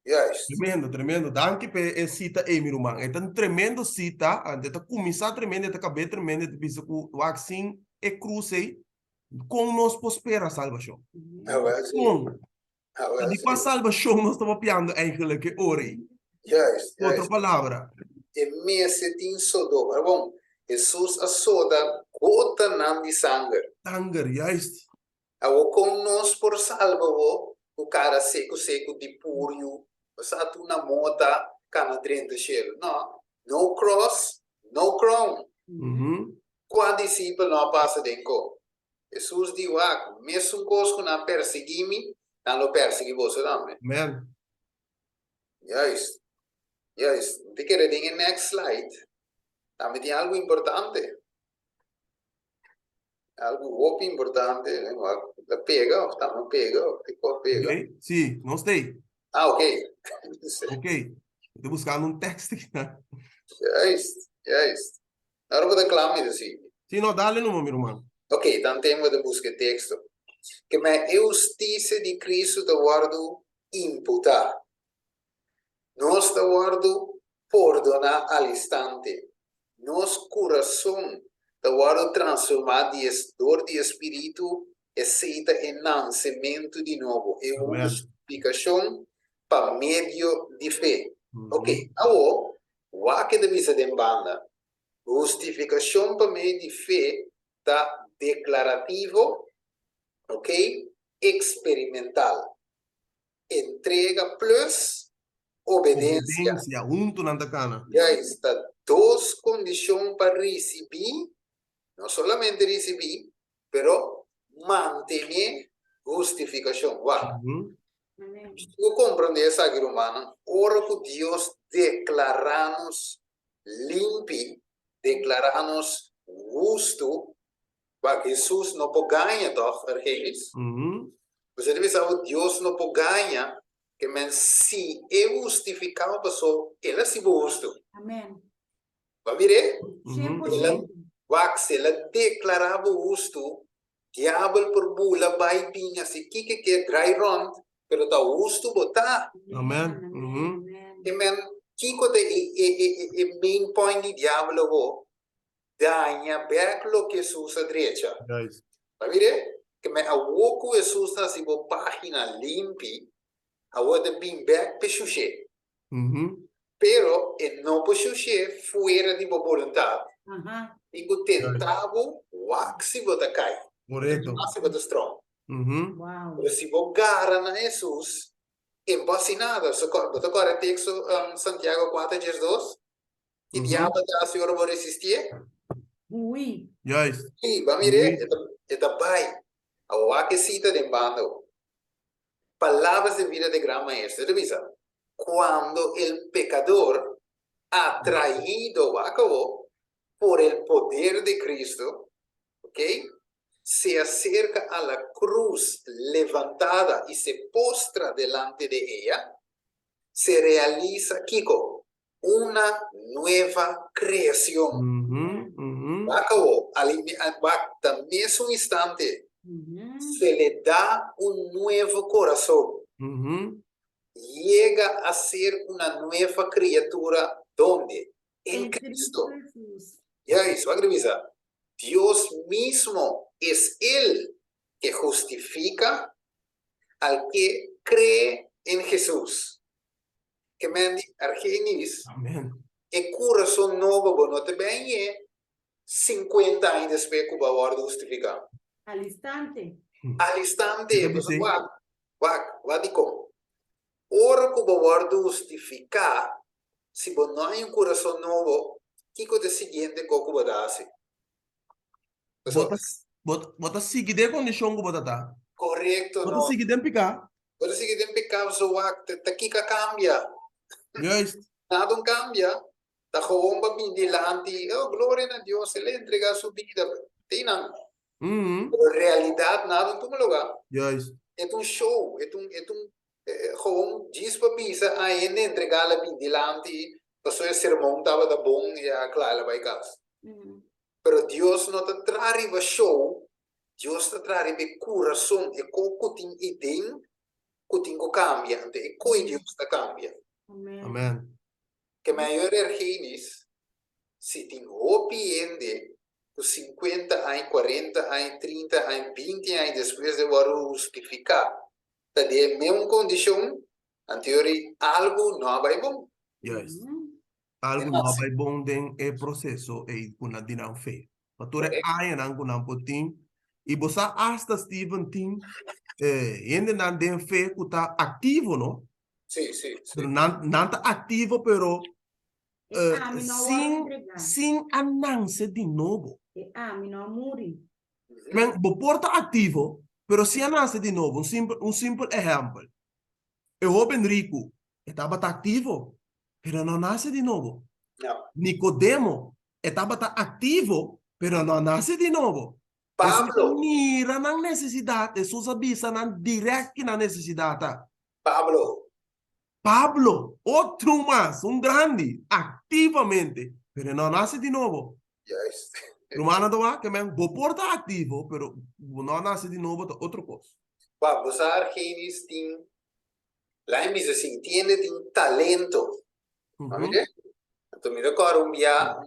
Yes. Tremendo, tremendo. Danke per esse cita aí, meu irmão. É um tremendo cita. Ante tá começar tremendo, tá caber tremendo, tá bisa com o assim e cruzei. Com nós prospera a salvação. Com. De para a salvação nós estamos piando eigenlijk ore. Yes. Outra palavra. E mesete sodo. Bom, Jesus a soda gota nam di sangue. Tanger, juist. Awo com nós por salvo o cara seco de puro. Satu na mota cana 30 cheiro. No cross, no crown. Qua discípulo não passa denco. Jesus diz, mesmo coisa na persegui-me, não persegui você também. Amen. Yes. Te quero dizer next slide. Também tem algo importante. Algo muito importante. La pega, estamos pega. Ok? Sim, não sei. Ok. Ok. Estou buscando um texto aqui. Yes. Agora vou declamar assim. Sim, não, dá-lhe no meu irmão. Ok, então temos de buscar texto. Que a justiça de Cristo te guardo imputar. Nos te guardo perdonar al instante. Nos coração te guardo transformar de dor de espírito e seita em nascimento de novo. E uma justificação para meio de fé. Ok, agora, o que deve ser de banda? Justificação para meio de fé está declarativo, ok? Experimental. Entrega plus obedência. Obediência, junto na cana. Já está duas condições para receber, não somente receber, pero manter justificação. Amén. Eu compreender essa aqui, humana. Ora que Deus declarar-nos limpi, declarar-nos justo, para que Jesus não pode ganhar, toch, ergens? Uhum. Você deve saber, Deus não pode ganhar, que men se é justificar uma pessoa, ela se justo. Amén. Vai ver? Uhum. 100%. Vai, se ela declarava justo, diabo por bula, vai pinha, se que é dry run, pero tá justo botar. Amen. Mhm. Amén. Amen. Kiko the main point di diavolo go ganha back lo que Jesus a direita. Yes. Vai ver? Que me a woku Jesus na si bo página limpi, a woda bin back pe xuxe. Mhm. Pero e não po xuxe fuera di bo voluntad. Ajá. Igo tentavo waxi bo da cai. Correcto. Maxi bo da strong. Mhm. Wow. Pero si bo gara na Jesus, embacinada. So, bota agora texto Santiago 4:2. E Mhm. diabo da senhora vou resistir. Uy. Yes. E vamos ver, esta pai, a waque cita de bando. Palavras de vida de gran maestro. Revisa. Cuando el pecador atraído acabó por el poder de Cristo, ¿ok? Se acerca a la cruz levantada y se postra delante de ella, se realiza, Kiko, una nueva creación. Mhm. Mhm. Acabó, también es un instante, Ujú. se le da un nuevo corazón, Mhm. llega a ser una nueva criatura, ¿dónde? En En Cristo. Jesús. Ya eso, agrevisa. Dios mismo es el que justifica al que cree en Jesús. Que me han dicho, Argenis, Amen. el corazón nuevo, no te ven 50 años después que va a justificar. Al instante. Al instante, Deve pues, ser. digo, ora que va a justificar, si vos no hay un corazón nuevo, ¿qué es el siguiente que va a hacer? Bota seguir de condição que bota tá. Correcto, Bota no. seguir de picar. Pero si quieren pecado, taquica cambia. Yes. Nada cambia. Ta joven va delante. Oh, gloria a Dios, se le entrega su vida. Tienen. Mhm. Pero en realidad, nada en tu lugar. Yes. Es un show. Es un joven gispa pisa a él entregar la vida delante. Pasó el sermón, estaba de bon y ya, claro, va a casa. Ujú. Pero Dios no te trae el show. Dios te trae el corazón. E coco tin idem. Kutingo cambia, e coi Deus está cambia. Amén. Amen. Que maior ergenis, se tem opiende, os 50 anos, 40 anos, 30 anos, 20 anos depois de justificar, tá de mesma condição, anterior algo não vai bom. Yes. Ujú. Algo Nossa. não vai bom den é processo e kuna dinam fe. Fatura Correct. ai nan kuna potin. E bosa hasta Steven Tim ende nan den fe kuta ativo no. Sim, sim, sim. Pero nan ta ativo pero A mí no voy a entregar. sin ananse de novo. A mí no morir. Men bo porta ativo, pero si ananse de novo, un simple exemplo. Eu open rico, estava ativo, pero não nasce de novo. Não. Nicodemo estava ativo, pero não nasce de novo. Pablo, Mira na necessidade, Jesus avisa na direto na necessidade. Pablo, Pablo, outro mais, grande, ativamente, pero não nasce de novo. yes. Romano doa que men bo porta ativo, pero não nasce de novo, outra coisa. Vamos a ergenis tem, lá em Bisa, assim, tem talento. Mira, então mira agora uma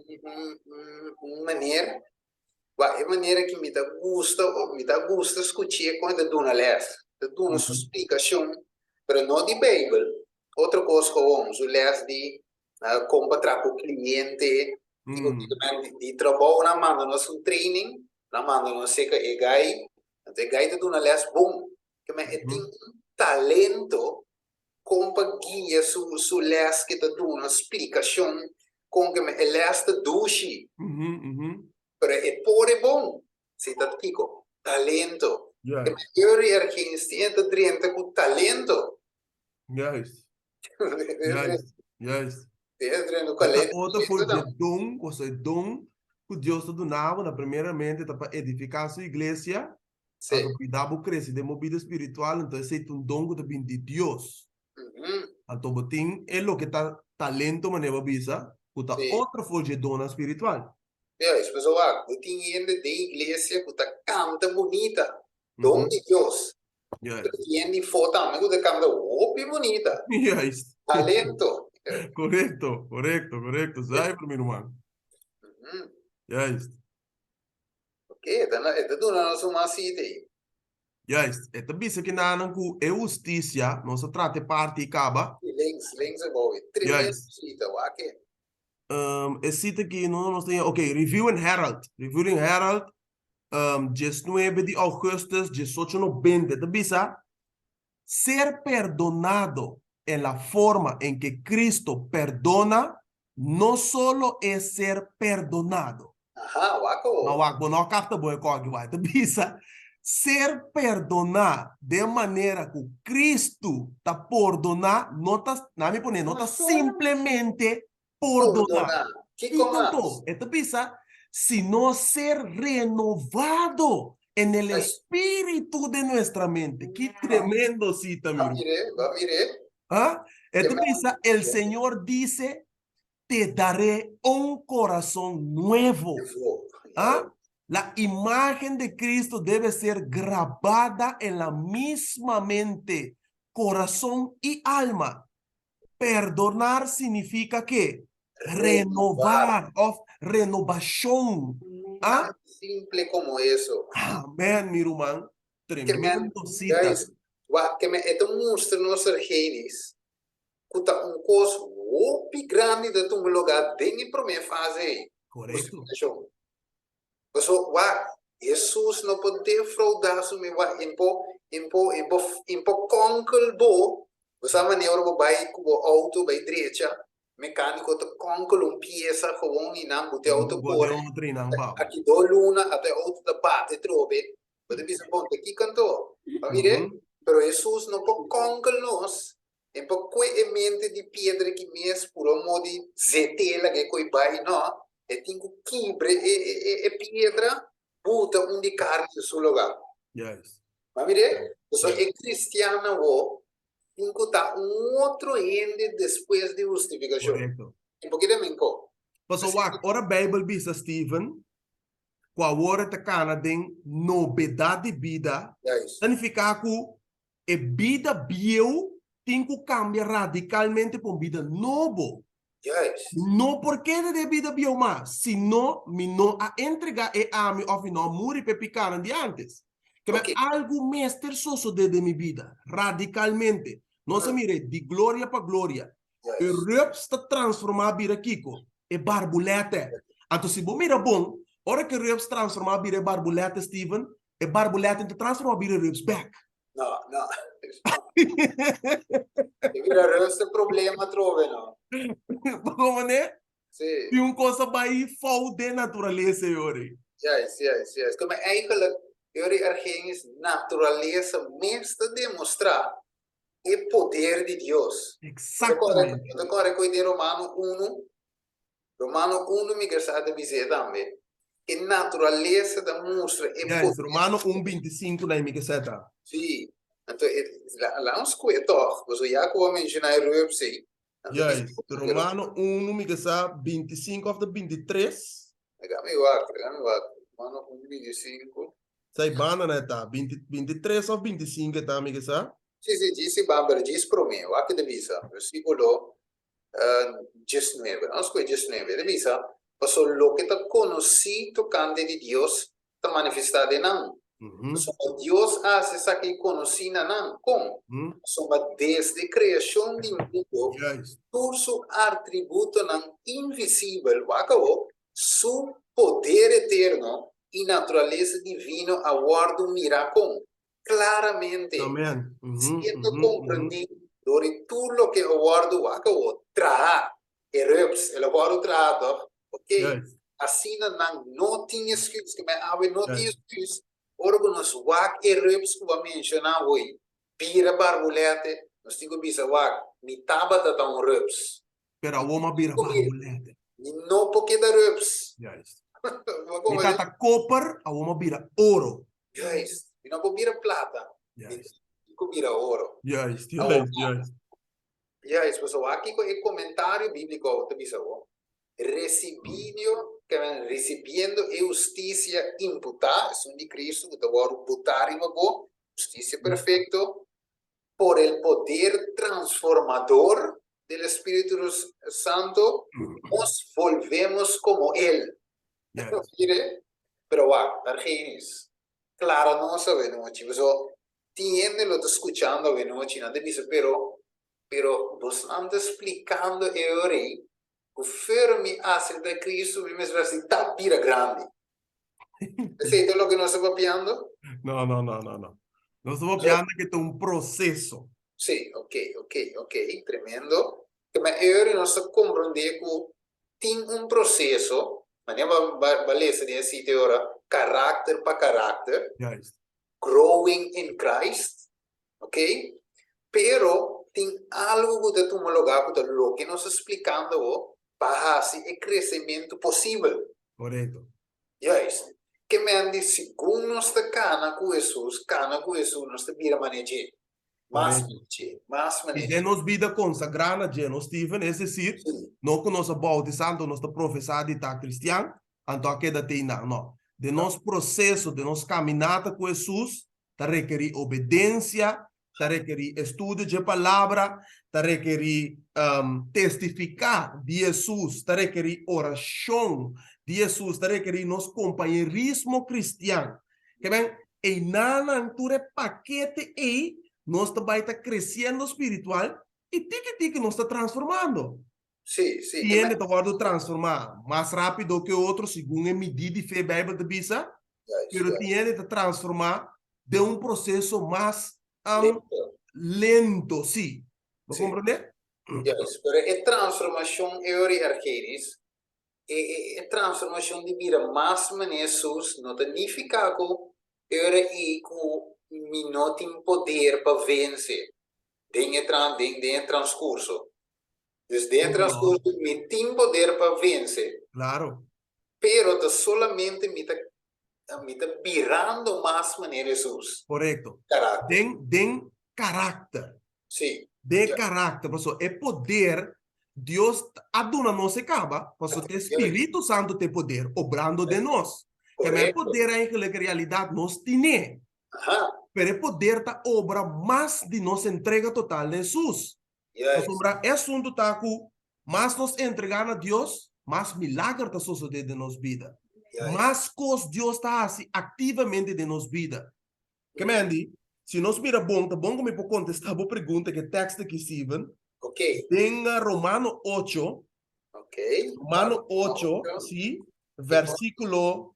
maneira, é maneira que me dá gosto escutar quando dona les, dona sua explicação, mas não de Bíblia. Outra coisa que vamos, o les de comprar com o cliente, de trabalho na manda nós training, na manda nós sei que é gai, então gai de dona les bom, que me tem talento compa guia su les que te dona explicação com que me les te dushi, pero é por bom, se tá kiko talento, que me ergens tiene 30 com talento, Juist. Juist. Juist. no Esta colete. outra foi de dom, ou seja, dom que Deus te donava, primeiramente, para edificar a sua igreja, Sim. para cuidar do crescimento da vida espiritual, então esse é um dom que vem de Deus. Então, botim, é o que está talento, maneira bisa, que está Sim. outra foi de dom espiritual. Isso, pessoal, eu tinha ainda de igreja que tá canta bonita. Dom de Deus. Yes. Tiene foto, amigo de canta opi bonita. Yes. Talento. Correcto, correcto, correcto. Sai, meu irmão. Yes. Ok, esta dona não sou mais city. Yes. Esta bisa que não com é justiça, não se trata de parte e acaba. Links é bom. Tremendo cita, wake. Esse aqui não tem, ok, Review and Herald. Review and Herald, 19 de agosto de 1890. Esta bisa, ser perdonado en la forma en que Cristo perdona, no solo es ser perdonado. Aha, wako. No capta boa coque vai. Bisa ser perdonar de maneira que Cristo tá perdonar, não tá, não me pone, não tá simplesmente perdonar. Que E cantou, esta bisa, sino ser renovado en el espíritu de nuestra mente. Qué tremendo cita, mi hermano. Va mire. ¿Ah? Esta bisa, el Señor dice, te daré un corazón nuevo. ¿Ah? La imagen de Cristo debe ser grabada en la misma mente, corazón y alma. Perdonar significa que renovar, of renovación. ¿Ah? Simple como eso. Amén, mi hermano. Tremendo cita. Que me esto muestra nuestro genes. Kuta coisa opi grande de um lugar bem para minha fase. Correto. So, Jesus não pode fraudar se me vai impo conkel bo. Você maneira o vai com o auto vai direita, mecânico te conkel peça gewoon e não bote auto por. Aqui do luna até auto da bate trobe. Pode dizer bom aqui cantou. Mire, pero Jesus não pode conkel nós. E por quei mente de pedra que mesmo por um modo de zetela que coi vai não. E tenho quebre e pedra buta de carne no seu lugar. Yes. Mas mire, so é cristiano o tenho tá outro ende depois de justificação. Correto. Um pouquinho de menco. Paso ora Bible bisa Stephen, qua ora te cana den novidade de vida, significa que a vida bio tem que cambiar radicalmente para uma vida nova. Yes. Não porque de vida bio mais, sino me não a entregar e a mim ou não muri pe picar de antes. Que algo mais terçoso de minha vida, radicalmente. Não se mire de glória para glória. E reps está transformar a vida Kiko e barbulete. Então se você mira bom, hora que reps transformar a vida barbulete Steven, e barbulete te transforma a vida reps back. Não. Vira esse problema trove não. Como né? Sim. E coisa vai fall de natureza yori. Yes. Como eigenlijk yori ergens natureza mesmo demonstrar o poder de Deus. Exatamente. Agora com de Romano 1 me quer de dizer também. Que natureza demonstra o poder. Romano 1:25 na minha seta. Sim. Então, lá uns coetos, você já como mencionar o website. Yes, Romano 1, me quer 25 of the 23. Legal, Romano 1:25. Sai bana né tá 23 of 25 tá me quer Sim, disse Bárbara, diz para mim, o que devisa, versículo 19, vamos com 19, devisa, passou lo que está conhecido cante de Deus, está manifestado em não. Deus hace essa que conhecida não, como? Desde a criação do mundo, por seu atributo não invisível, seu poder eterno e natureza divina aguardo miracle. Claramente, siendo comprendido sobre tudo o que o guardo traga, el guardo traga, ok? Assim não tinha excuse, que me ave não tinha excuse, ora nos wak reps que vai mencionar hoje, pira barbulete, nós temos que bisa wak, mi tabata tão rups. Pero awoma bira barulete. Mi no porque da rups. Juist. Como Mi tata copper, awoma bira oro. Juist. Mi no bira plata. Juist. Mi bira oro. Juist, Oh. juist, juist. Juist, pues aqui com o comentário bíblico te bisa wo. Recibiendo justicia imputada, es un de Cristo, que te va a imputar y justicia perfecto, por el poder transformador del Espíritu Santo, nos volvemos como Él. Yes. Pero Argenis, claro, no sabemos, chicos, tiene lo que escuchando, no te dice, pero vos andas explicando ahora, o fermi hace de Cristo, me parece tapira grande. ¿Es esto lo que nos está papiando? No. No estamos pidiendo que es un proceso. Sí, ok, tremendo. Que me ahora nos comprende que tiene un proceso, mañana va a leer ese ahora, carácter para carácter, Yes. growing in Christ, ok? Pero tiene algo que tu homologar, lo que nos está explicando, para hacer el crecimiento posible. Correcto. Yes. Que me han dicho, según nos está cana con Jesús nos está vira manejar. Más Y manejar. de nos vida consagrada, lleno, Steven, es decir, Sí. no que nos bautizando, nos profesando y está cristiano, entonces quédate no. De nos proceso, de nos caminata con Jesús, te requerir obediencia, te requerir estudio de palabra, te requerir testificar de Jesús, te requerir oración de Jesús, te requerir nos compañerismo cristiano. Que ven, en nada altura paquete y nós vai estar crescendo espiritual e tique nós está transformando. Sí. Tiene que poder transformar mais rápido que outro, segundo a medida de fé Bíblia de bisa, pero tiene que transformar de um processo mais lento, sim. ¿Lo comprende? Yes. Pero es transformación Argenis, es transformación de vida más Jesús, no significa que ahora y que no tiene poder para vencer dentro transcurso. Desde el transcurso, me tiene poder para vencer. Claro. Pero solamente me está virando más Jesús. Correcto. Carácter. Den carácter. Sí. De carácter, pessoal. É poder. Deus aduna não se acaba, pessoal. O Espírito Santo tem poder, obrando de nós. Que é poder aí que a realidade nós tem. Pero é poder da obra mais de nossa entrega total de Jesus. É assunto tá com mais nos entregar a Deus, mais milagre está sucedendo de nossa vida. Mais coisas Deus está assim ativamente de nossa vida. Que me andi? Se nós mira bom, tá bom como eu contestar a pergunta que texto aqui, Steven. Ok. Tenga Romano 8. Ok. Romano 8, sim. Versículo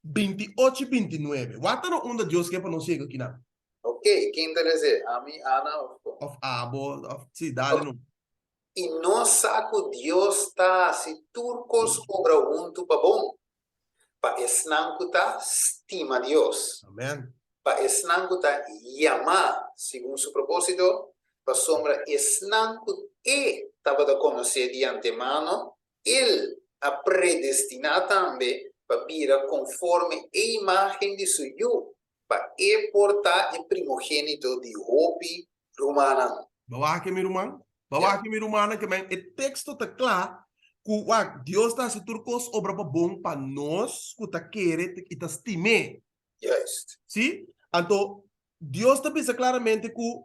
28 e 29. Wat er onder Deus que para nós chega aqui não? Ok, quem interessa? A mim, Ana. Of Abo, of sim, dale não. E não saco Deus tá se turcos obra junto para bom. Para esnanco tá estima Deus. Amém. Para esnanco tá llamar, segundo seu propósito, para sombra esnanco estava a conhecer de antemano, ele a predestinar também para vir conforme a imagem de seu eu, para portar o primogênito de Hopi Romana. Bawa que meu irmão? Bawa que meu irmão que o texto está claro que Deus está se turcos obra para bom para nós, que está querendo e está estimando. Yes. Sim? Então, Deus está dizendo claramente que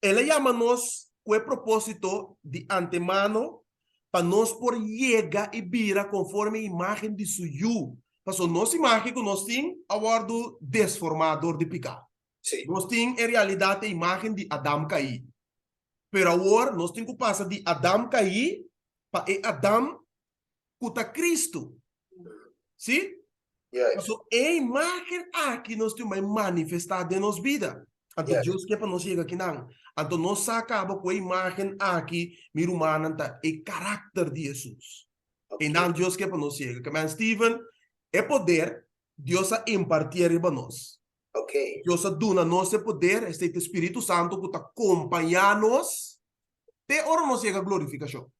Ele chama-nos com o propósito de antemano para nós por chegar e vir conforme a imagem de seu eu. Porque nossa imagem que nós temos é o desformador de pecado. Sim. Nós temos, em realidade, a imagem de Adão cair. Mas agora, nós temos que passar de Adão cair para Adão que está Cristo. Sim? Yes. Então, a imagem aqui nós temos manifestada em nossa vida. Então, Deus quer para nós chegar aqui não. Então, nós acaba com a imagem aqui, meu humano, o carácter de Jesus. E não Deus quer para nós chegar. Como Steven, é poder, Deus a impartir para nós. Ok. Deus aduna nosso poder, este Espírito Santo que acompanha-nos, até hora nós chega a glorificação.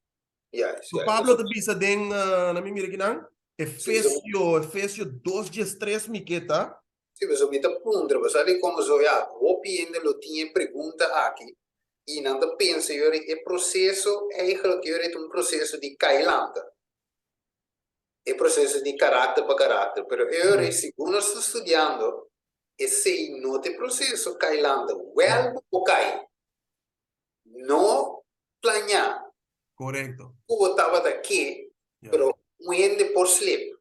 Yes, So yes. Pablo te bisa den, na minha mira aqui, não? Sim, sim. Efésio 2:3, miqueta. Sì, questo mi appunto, sai come so ya, o piende lo tiene pregunta aqui. E não pensa, é processo, eigenlijk é um processo de cailanta. É processo de caráter para caráter. Pero eu, segundo estou estudando, esse não tem processo cailanta. Well, o cai. Não planear. Correcto. O estava daqui, Ja. pero muende por slip.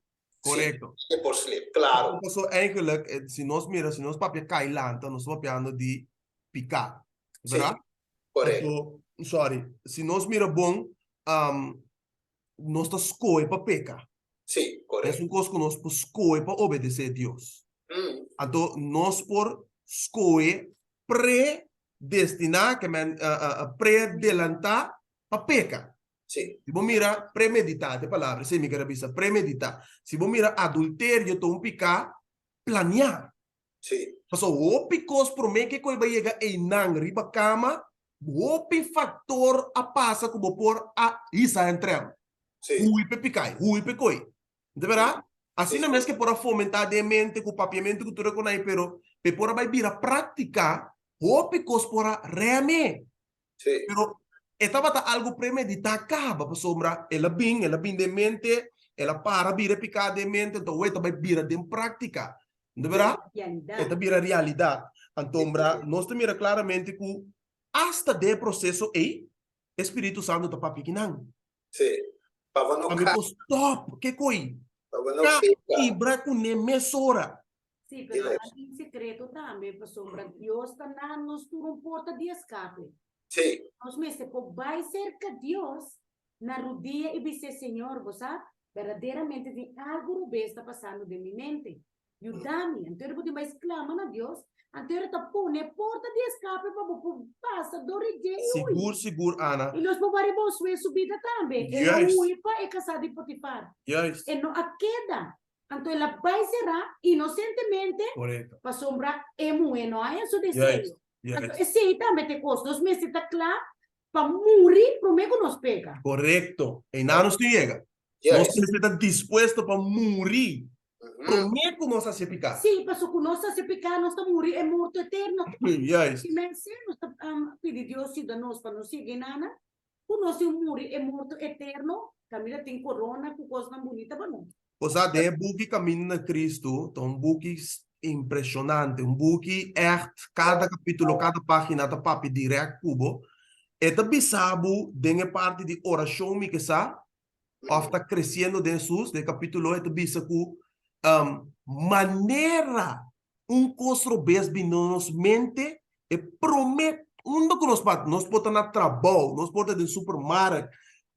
Correcto. Sim, por slip, claro. Então, so, eigenlijk, se nós papia cailanta, nós papiando de picar. Verdade? Correto. Então, sorry, se nós mira bom, nós tá escolhe para pecar. Sim, É correto. coisa que nós escolhe para obedecer a Deus. Então, nós por escolhe predestinar, que predelantar para pecar. Sim, Se você mira premeditar, a palavra, se me quer dizer premeditar. Se você mira adultério, então picar, planear. sim, So, o picos por mim que vai chegar em nang riba cama, o factor a passa como por a isa entrar. sim. Hui pe picai, hui pe coi. De verdade? Assim não é que por fomentar de mente, com o papiamento que tu reconhece, pero pe por vai vir a praticar, o picos por a realmente. Sim, Pero estava algo premeditado, acaba para sombra, ela bem de mente, ela para vir a picar de mente, então vai vir de prática. De verdade? Esta vira realidade. Então, nós temos claramente que hasta de processo aí, Espírito Santo está para pequenão. sim. Para não Para cair, stop, que coi? para não ficar. Ibra com nemesora. Sí, pero Yes. hay un secreto también, pastor. Dios está nos tuvo un porta de escape. Sim, Nos meses, por vai cerca Dios, na rodilla y dice, Señor, vos sabes, verdaderamente de algo que está pasando de mi mente. Ayúdame. Entonces, vos mais claman a Dios. Entonces, te pone porta de escape para vos pasar do rejeição. Seguro, Ana. E nós vamos ver subida também. Yes. Ela uipa é casada de Potifar. Yes. E não a queda. Então, ela vai será inocentemente Correto. para sombra é muito, não é isso Yes. desejo. Yes. Então, esse também tem custo. Nós meses está claro para morrer, para que nos pega. Correcto. E não nos chega. Nós yes. estamos dispostos para morrer. Uhum. Prometo nós a se picar. Sim, para que nós se picar, nós estamos morrer, é morto eterno. Yes. Se nós pedir Deus se nós para não seguir nada, o nosso morrer é morto eterno. Camila tem corona, com coisa não bonita para nós. O sea, de boek Caminho na Cristo, um boek impressionante, um boek echt, cada capítulo, cada página, tá papi direto cubo. Eta bisabo, dengue parte de oração mi que sa, of tá crescendo de Jesus, de capítulo, eta bisa ku, maneira, costro besbi nos mente, e promet, que nós bota na trabalho, nós bota de supermarket,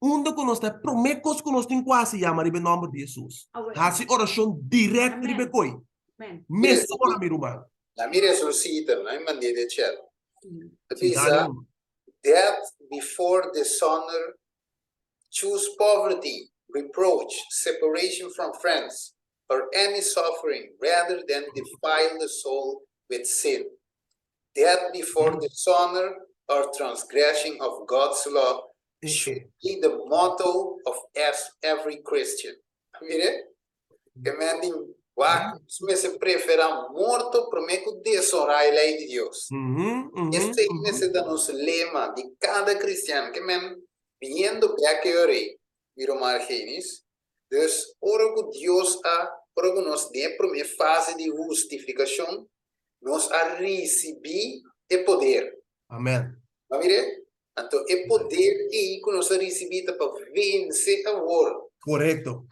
que nós tem promessas que nós tem quase chamar em nome de Jesus. Assim oração direta de coi. Mesora meu irmão. La mia resuscita, não é maneira de cielo. Bisa, death before dishonor, choose poverty, reproach, separation from friends, or any suffering, rather than defile the soul with sin. Death before dishonor or transgression of God's law should be the motto of every Christian. Mire, que me digo, se se prefere morto para me desonrar a lei de Deus. Este é o lema de cada cristiano que me vindo para que ore, miro margenis. Dus, ora que Deus para que nós dê a primeira fase de justificação, nós a receber o poder. Amém. Mire, então, o poder que nós recebemos para vencer a world. Correto.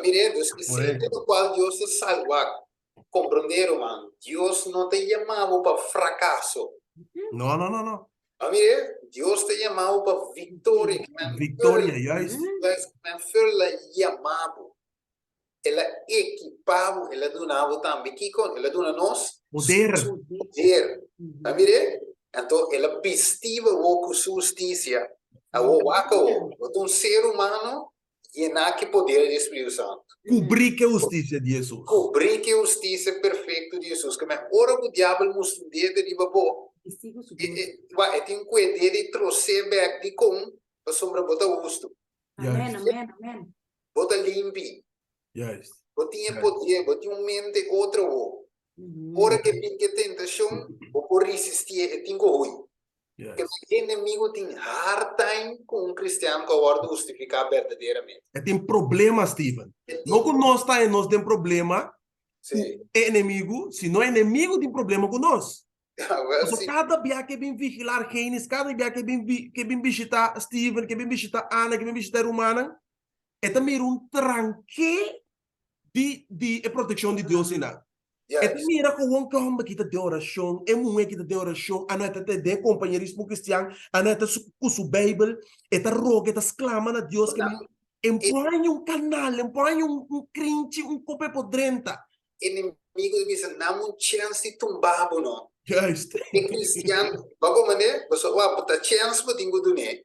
Mire, Deus que sempre no qual Deus te salva. Compreender, mano? Deus não te chamava para fracasso. Não. Mire, Deus te chamava para vitória. Vitória, yes. Mas foi la chamado. Ela equipava, ela donava também. Ela dona nós Poder. Poder. Mire, então ela vestiva com justiça. A waka, um ser humano llenar que poder do Espírito Santo. Cobrir que justiça de Jesus. Cobrir que justiça perfeita de Jesus. Que me ora o diabo mostra o dedo de babo. Y sigo su Vai, tem que de trouxer back de com, para sombra bota justo. Amén, amén, amén. Bota limpi. Juist. Bota poder, bota mente outro. Ora que tem tentação, ou por resistir, tem que ruim. Que Juist. o inimigo tem hard time com cristiano que agora justificar verdadeiramente. Tem problema, Steven. Não que nós está nós tem problema, Sim. é inimigo, se não é inimigo tem problema com nós. Well, So, sim. cada dia que vem vigilar Genis, cada dia que vem visitar Steven, que vem visitar Ana, que vem visitar Romana, é também tranque de proteção de Deus. É Yes. também com que kita de oração, é muito que de oração, a noite de companheirismo cristiano, a noite com sua Bíblia, é roga, é exclama a Deus que empõe canal, empõe crente, copo podrenta. Inimigo diz, não chance de tumbar, não. Juist. E cristiano, bago mané, você vai botar chance para tingo do né.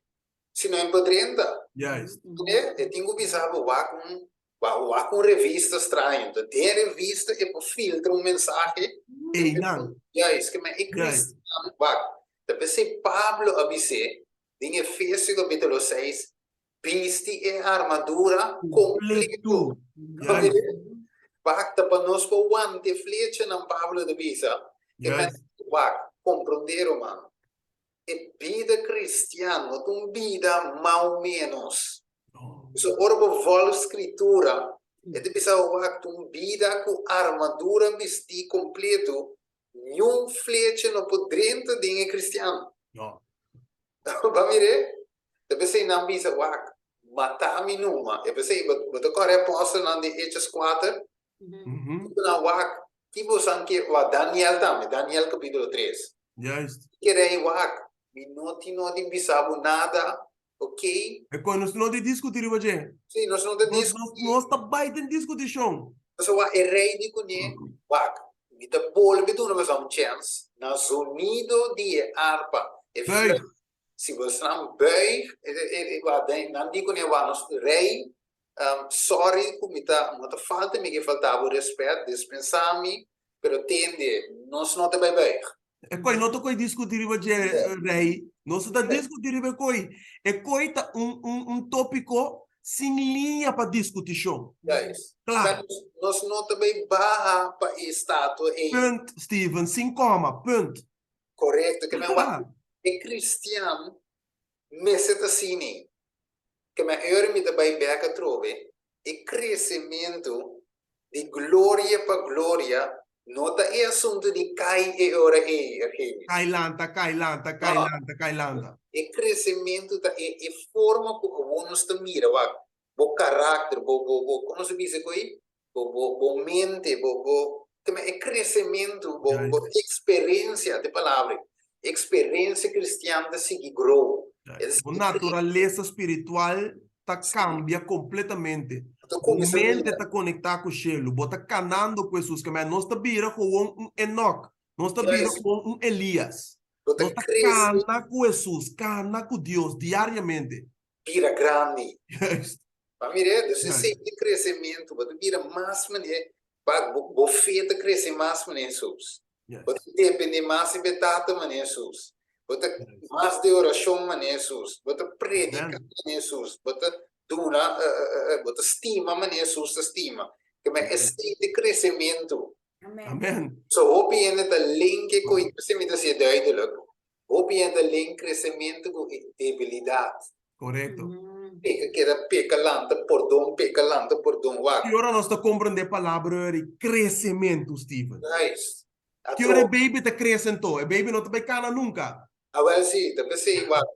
Se não é podrenta, Juist. né? E tingo bisabo vá com revista estranha. Então, tem revista e por filtra mensagem. Ei, não. Yes, que me é cristiano, vá. Depois se Pablo avise, em Efésios capítulo 6, viste a armadura completo. Basta para nós com o ante flecha não Pablo de visa. Que me vai compreender, mano. E vida cristiana, não tem vida mal menos. Isso ora por volta escritura. E de pensar uma vida com armadura vestir completo. Nenhum flecha não pode dentro de um cristiano. Vamos ver? De pensar não bisa matar-me numa. E pensar, você corre apóstolo na de Hechos 4. Na wak, tipo sanke wa Daniel também, Daniel capítulo 3. Juist. Querem wak, não bisabo nada, ok? É quando nós não discutir, você. Sim, nós não temos Nós está baita discussão. nós wa é rei de conhe, wak, mita polve tu não vai chance, na sonido de harpa. Buig. Se você não buig, não digo nem wa nós rei. Sorry, muita falta, me que faltava o respeito, dispensar-me, pero tende, nós não te vai bem. É coi não tô coi discutir você, rei. Nós está discutir com coi. É coi tá tópico sem linha para discussão. Yes. Claro. Nós não também barra para status e Punt, Steven, sem coma, punt. correto que não é cristiano, me seta assim. Que me me também beca trove e crescimento de glória para glória, não é assunto de cai e ora e Cailanta. e crescimento da e forma como nós te mira, o caráter, como se diz aí, o mente, é crescimento, experiência de palavra, experiência cristã de seguir grow. A natureza espiritual cambia completamente. A mente está conectada com o cielo. Bota canando com Jesus, que nós está vira com Enoch, nós está vira com Elias. Nós está cana com Jesus, cana com Deus diariamente. Vira grande. Yes. Para mim, você sente crescimento, você vira mais maneira, você cresce mais maneira Jesus. Você depende mais de betata maneira Jesus. Você mais de oração maneira Jesus. Você predica maneira Jesus. Você dura, você estima maneira Jesus, estima. Que é este crescimento. Amém. So, hoop je in het link com crescimento, dat is duidelijk. Hoop je in het link crescimento com debilidade. Correto. Pecalante por dom. Que hora nós está compreendendo a palavra de crescimento, Steven? Nice. Que hora o baby te crescentou? O baby não te vai cana nunca. Well, sim,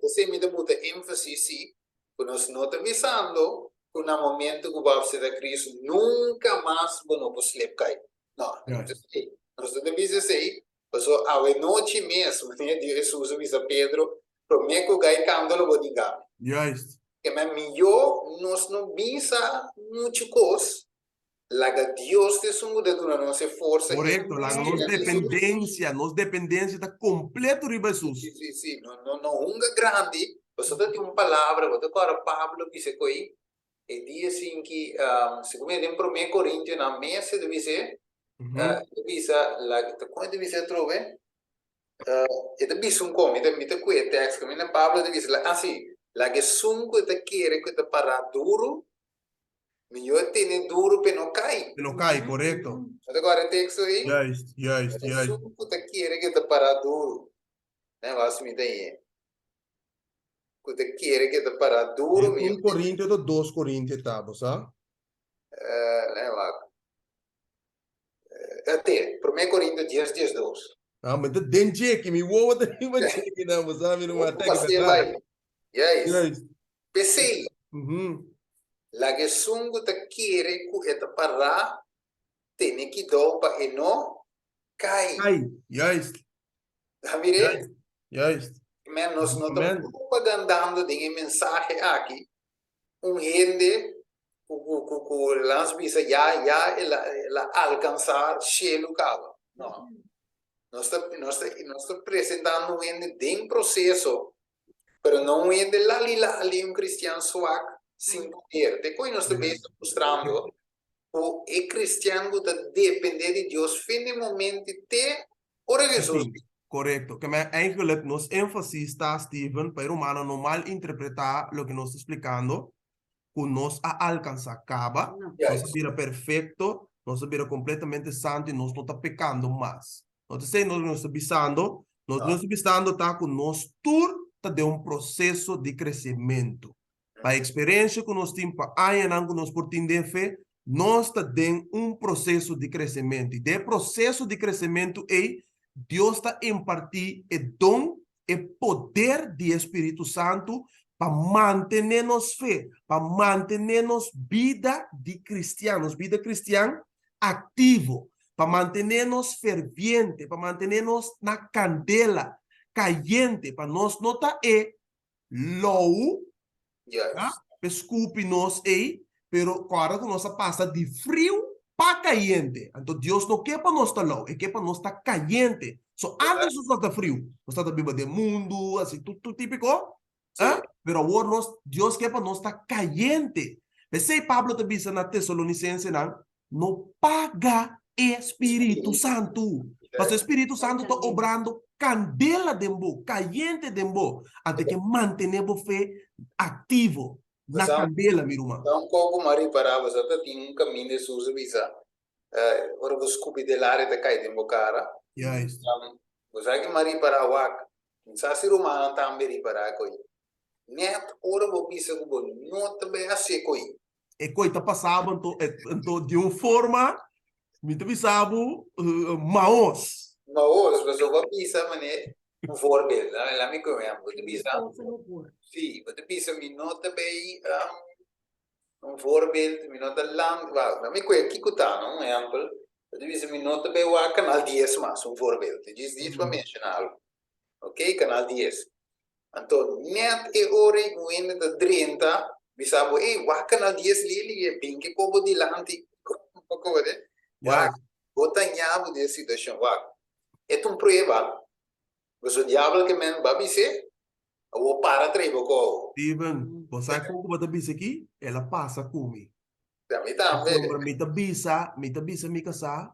você me dá muita ênfase, sim. Nós não estamos pensando que no momento que vai ser da crise, nunca mais vamos sleepkai. Não, nós estamos pensando, porque a noite mesmo, Jesus avisa Pedro, promete que o gai candalo vou digar. Juist. Que é melhor nós não pensa muito coisa. Laga Deus te sumuda tu não se força. Correto, nossa dependência está completo de Jesus. Sim, não grande. Você tem uma palavra, você agora Pablo disse que e dia assim que, segundo ele, em 1 Coríntios, na mesa de dizer, divisa, lá, quando divisa trove, e divisa come, mita que text, que mina Pablo divisa, assim, lá que sunco te quiere que te para duro, melhor ter duro para não cair. Que não cai, correto? Agora texto aí, Juist. sunco te quiere que te para duro, né? Vas me daí. Que te quiere que te para duro, melhor. 1 Coríntios do 2 Coríntios, tá, sabe? Né, lá. Até, 1 Coríntios 10, 2. Ah, mas de denje que me voa de uma cheque não, sabe? Não até que Você verdade. vai. Yes. Juist. Pensei, Uhum. lá que sunco te quiere que te para, tem que dar para e não cai. Cai. Juist. Mire, Juist. mas nós não Amen. estamos propagandando de mensagem aqui. Gente, que las visa ya la alcanzar cielo cabo. No. Nós estamos apresentando gente de processo, pero não é de ali um cristiano suaco sem poder. Depois nós também estamos mostrando o cristiano que depende de Deus, fim de momento, até ora Jesus. Sim, correto. Que eigenlijk nos énfasis está, Steven, para o humano no mal interpretar lo que nos está explicando, que nos alcanza acaba, Yes. nos vira perfecto, nos vira completamente santo e nos não está pecando mais. Não está nos está visando, nos está visando está que nos tur está de um processo de crescimento. Para a experiência que nós temos para anos que nós por de fé, nós está de um processo de crescimento. E de processo de crescimento é Deus está impartir o dom e poder do Espírito Santo para manter-nos fé, para manter-nos vida de cristianos, vida cristã ativo, para manter-nos ferviente, para manter-nos na candela, caliente, para nós não estar low, Yes. desculpe-nos aí, pero agora que nós passa de frio para caliente. Então Deus não quer para nós estar low, é que para nós estar caliente. So, antes nós está frio, nós está viva do mundo, assim, tudo típico. Pero agora Deus quer para nós estar caliente. Pensei Pablo também diz na Tessalonicense, não paga Espírito Santo. Mas o Espírito Santo está obrando candela dembo, caliente dembo, até que mantenemos fé ativo na candela, meu irmão. Então, como Maria parava, só tinha caminho de sua visa. Ora, você cuide de área da caída em bocara. Yes. Você que Maria parava, não sabe se romano também para coi. Net ora vou pensar que bom, não também assim coi. E coisa passava então de uma forma, me avisava, maos. Maos, você vai pensar mané um voorbeeld. Lá me conhece, você pensar. Sim, você pensa me não também um voorbeeld, me não tá lang, lá me conhece que tá, não é amplo. Você pensa me não também o canal 10 mas um voorbeeld. Diz para mencionar. Ok, canal 10. Então, net e ore moende de 30, bisabo, wa canal 10 lili e bem que povo de lante, como é? Wa, bota nhabo de situação, wa. É um prueba. Você diabo que men babise, o para trevo ko. Steven, você sabe como você diz aqui? Ela passa comigo. Também. Me tabisa, me casar.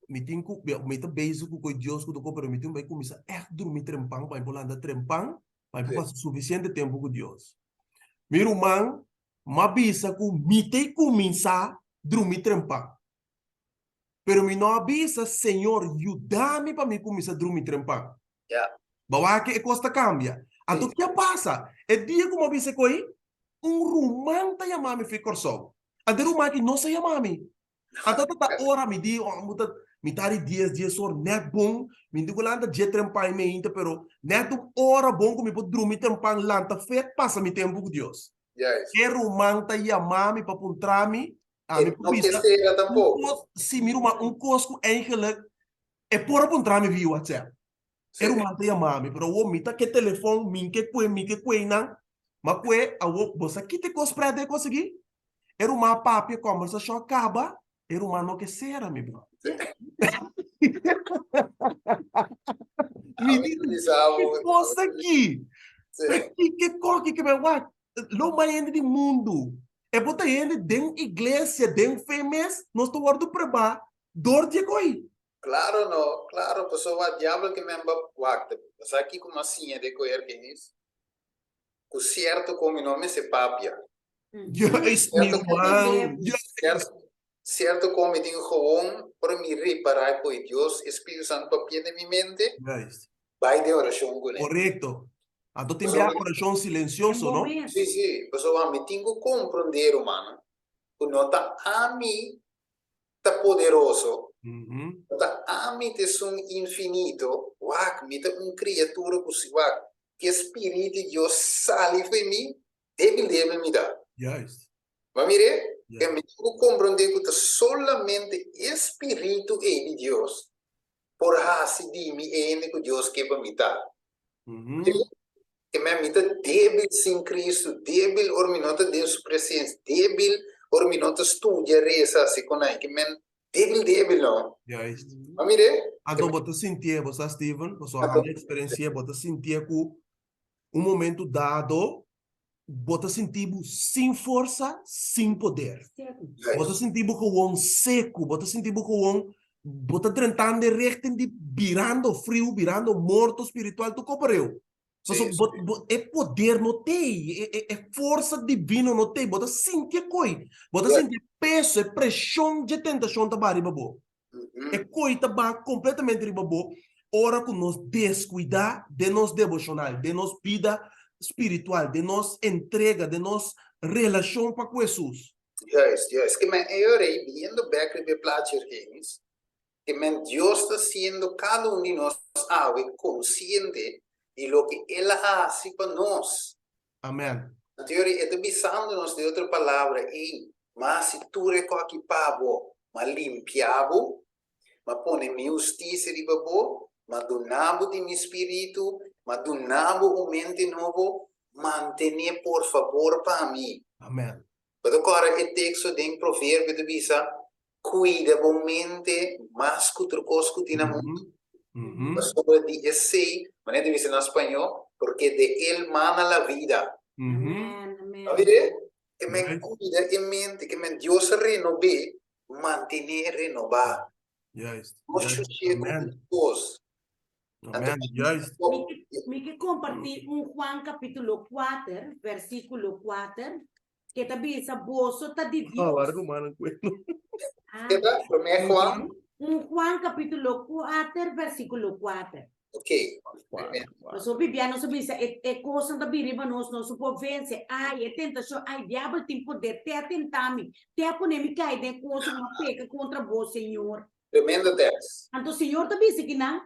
Me beijo com Deus, com o me tem começar a dormir trempang, para ir trempang, para passar suficiente tempo com Deus. Meu irmão, me avisa que me tem começar a dormir trempang. Pero me não avisa, Senhor, ajuda-me para me começar a dormir trempang. Bawa que a costa cambia. Então, o que passa? É dia que me avisa que rumão está chamando me ficar só. Então, rumão que não se chama me. Então, tá hora me diz, me tá dias só net bom, me digo lá de trempar me ainda, pero net hora bom que me pode dormir trempar lá, tá feito, passa me tempo com Deus. É rumão tá chamando para apontar me, me precisa. Se me um cosco eigenlijk é por apontar me via WhatsApp. É rumão tá chamando, pero o me tá que telefone, me que não, mas que a você aqui te cosprede de conseguir. É rumão papi conversação acaba. Era uma não que será, meu irmão. Me diz, que coisa aqui? Que vai lá? Não mais ainda de mundo. É bota ele dentro igreja, dentro fêmeas, nós estamos orando para dor de coi. Claro, no, claro, pessoa diabo que me wakta. Mas aqui como assim é de coer que isso? O certo como nome se papia. Yes, meu irmão. Yes. Certo como digo gewoon, por me reparar com Deus, Espírito Santo papia de minha mente, Yes. vai de oração com ele. Correcto. A tu te enviar coração silencioso, não? Sim, sim. Pessoa, me tenho que compreender, mano. Que não tá a mim, tá poderoso. Tá a mim, te sum infinito. Wak, me tá criatura que se wak. Que Espírito de Deus sale de mim, deve me dar. Yes. Mas mire, Yes. que me tengo que compreender que solamente Espírito é de Deus. Por assim de mim, é que Deus quer para me dar. Que me amita débil sem Cristo, débil or minota de sua presença, débil or minota estudia reza se conai, que men débil não. Yes. Mas mire, Então, você sentia, você, Steven, você a minha experiência, você sentia que momento dado, você sentia sem força, sem poder. Você sentia que o seco, você sentia que você tentando de rechten de virando frio, virando morto espiritual, tu compreendeu? É poder não tem, é força divina não tem, você sentia coi, você sentia peso, é pressão de tentação da barriga, é coisa ba completamente ribabo. Ora que nós descuidar de nos devocional, de nos vida espiritual, de nos entrega, de nos relação para com Jesus. Yes. Que men orei viendo back de placer games, que men Dios está haciendo cada uno de nós consciente de lo que Él hace para nós. Amém. Na teoria, está avisando-nos de outra palavra, mas se tu recoque pavo, mas limpiavo, mas põe minha justiça de babo, mas donavo de meu espírito, mas donavo mente novo, mantenha por favor para mim. Amém. Mas agora, o texto de provérbio de bisa, cuida a mente, mas que outra coisa que tem na mente. Mas sobre de esse, mas não diz em espanhol, porque de él mana a vida. Amén. A ver, que me cuida en mente, que me Dios renove, mantener renovar. Yes. Nosso chego Amém. Deus. Amém. Yes. Me que compartir Juan capítulo 4, versículo 4, que também essa bolsa está de Dios. Agora que mano, Que tá? Primeiro Juan. Juan capítulo 4, versículo 4. Ok. Nós Bibiano sabe isso, é coisa da biriba nós supo vencer. Ai, é tentação, ai, diabo tem poder, te atentar-me, te aponémica, ai, de coisa uma peca contra você, Senhor. Tremendo texto. Então, Senhor também disse que não,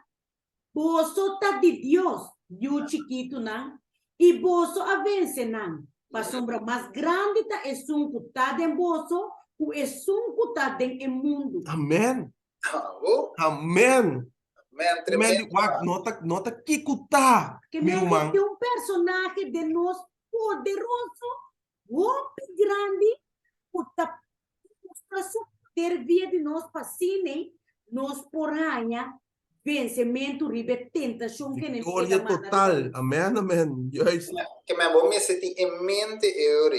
bolso tá de Deus, e o chiquito não, e bolso a vence não. Para sombra mais grande tá é sunco tá de bolso, o é sunco tá de mundo. Amém. Oh, Amém. man, tremendo. Nota que cuta, Que meu irmão. é personagem de nós poderoso, muito grande, puta, ter via de nós fascine, nós porranha, vencimento, ribe, tentação que nem Vitória total. Amém, amém. Yes. Que me vou me sentir em mente eu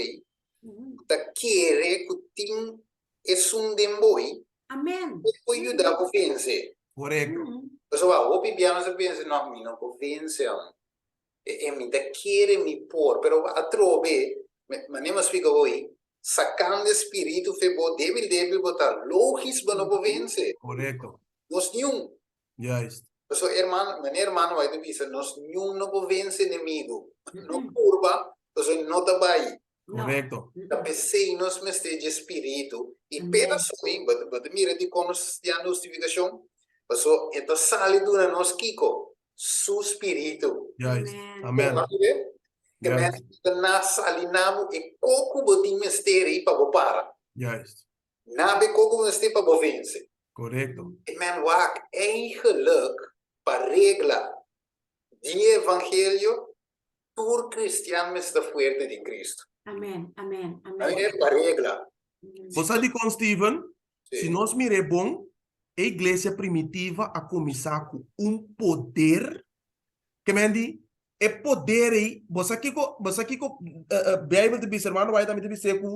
da querer que tem é um demboi, Amém. depois ajudar a vencer. Correto. Pessoal, o bibiano se pensa, não, me não convence, e me da querer me pôr, pero a trove, mas nem me explica hoje, sacando espírito, febo, débil, botar, logis, mas não vence. Correto. Nós nenhum. Yes. Pessoal, meu irmão vai dizer, nós nenhum não vence inimigo. Não curva, pessoal, não está bem. Correto. Da PC nós me esteja espírito, e pedaço, mira de como se a justificação, pessoal, então sale do nosso Kiko, su espírito. Yes. Amém. Que me na salinamo e coco botim misteri para para. Yes. Nabe coco misteri para vencer. Correto. E men wak eigenlijk para regla de evangelho por cristiano está fuerte de Cristo. Amém. É para regla. Você sabe com Steven? Sim. Se nós mire bom, a igreja primitiva a começar com poder, que mendi, é poder aí, você aqui com Bíblia de Bissermano vai também dizer que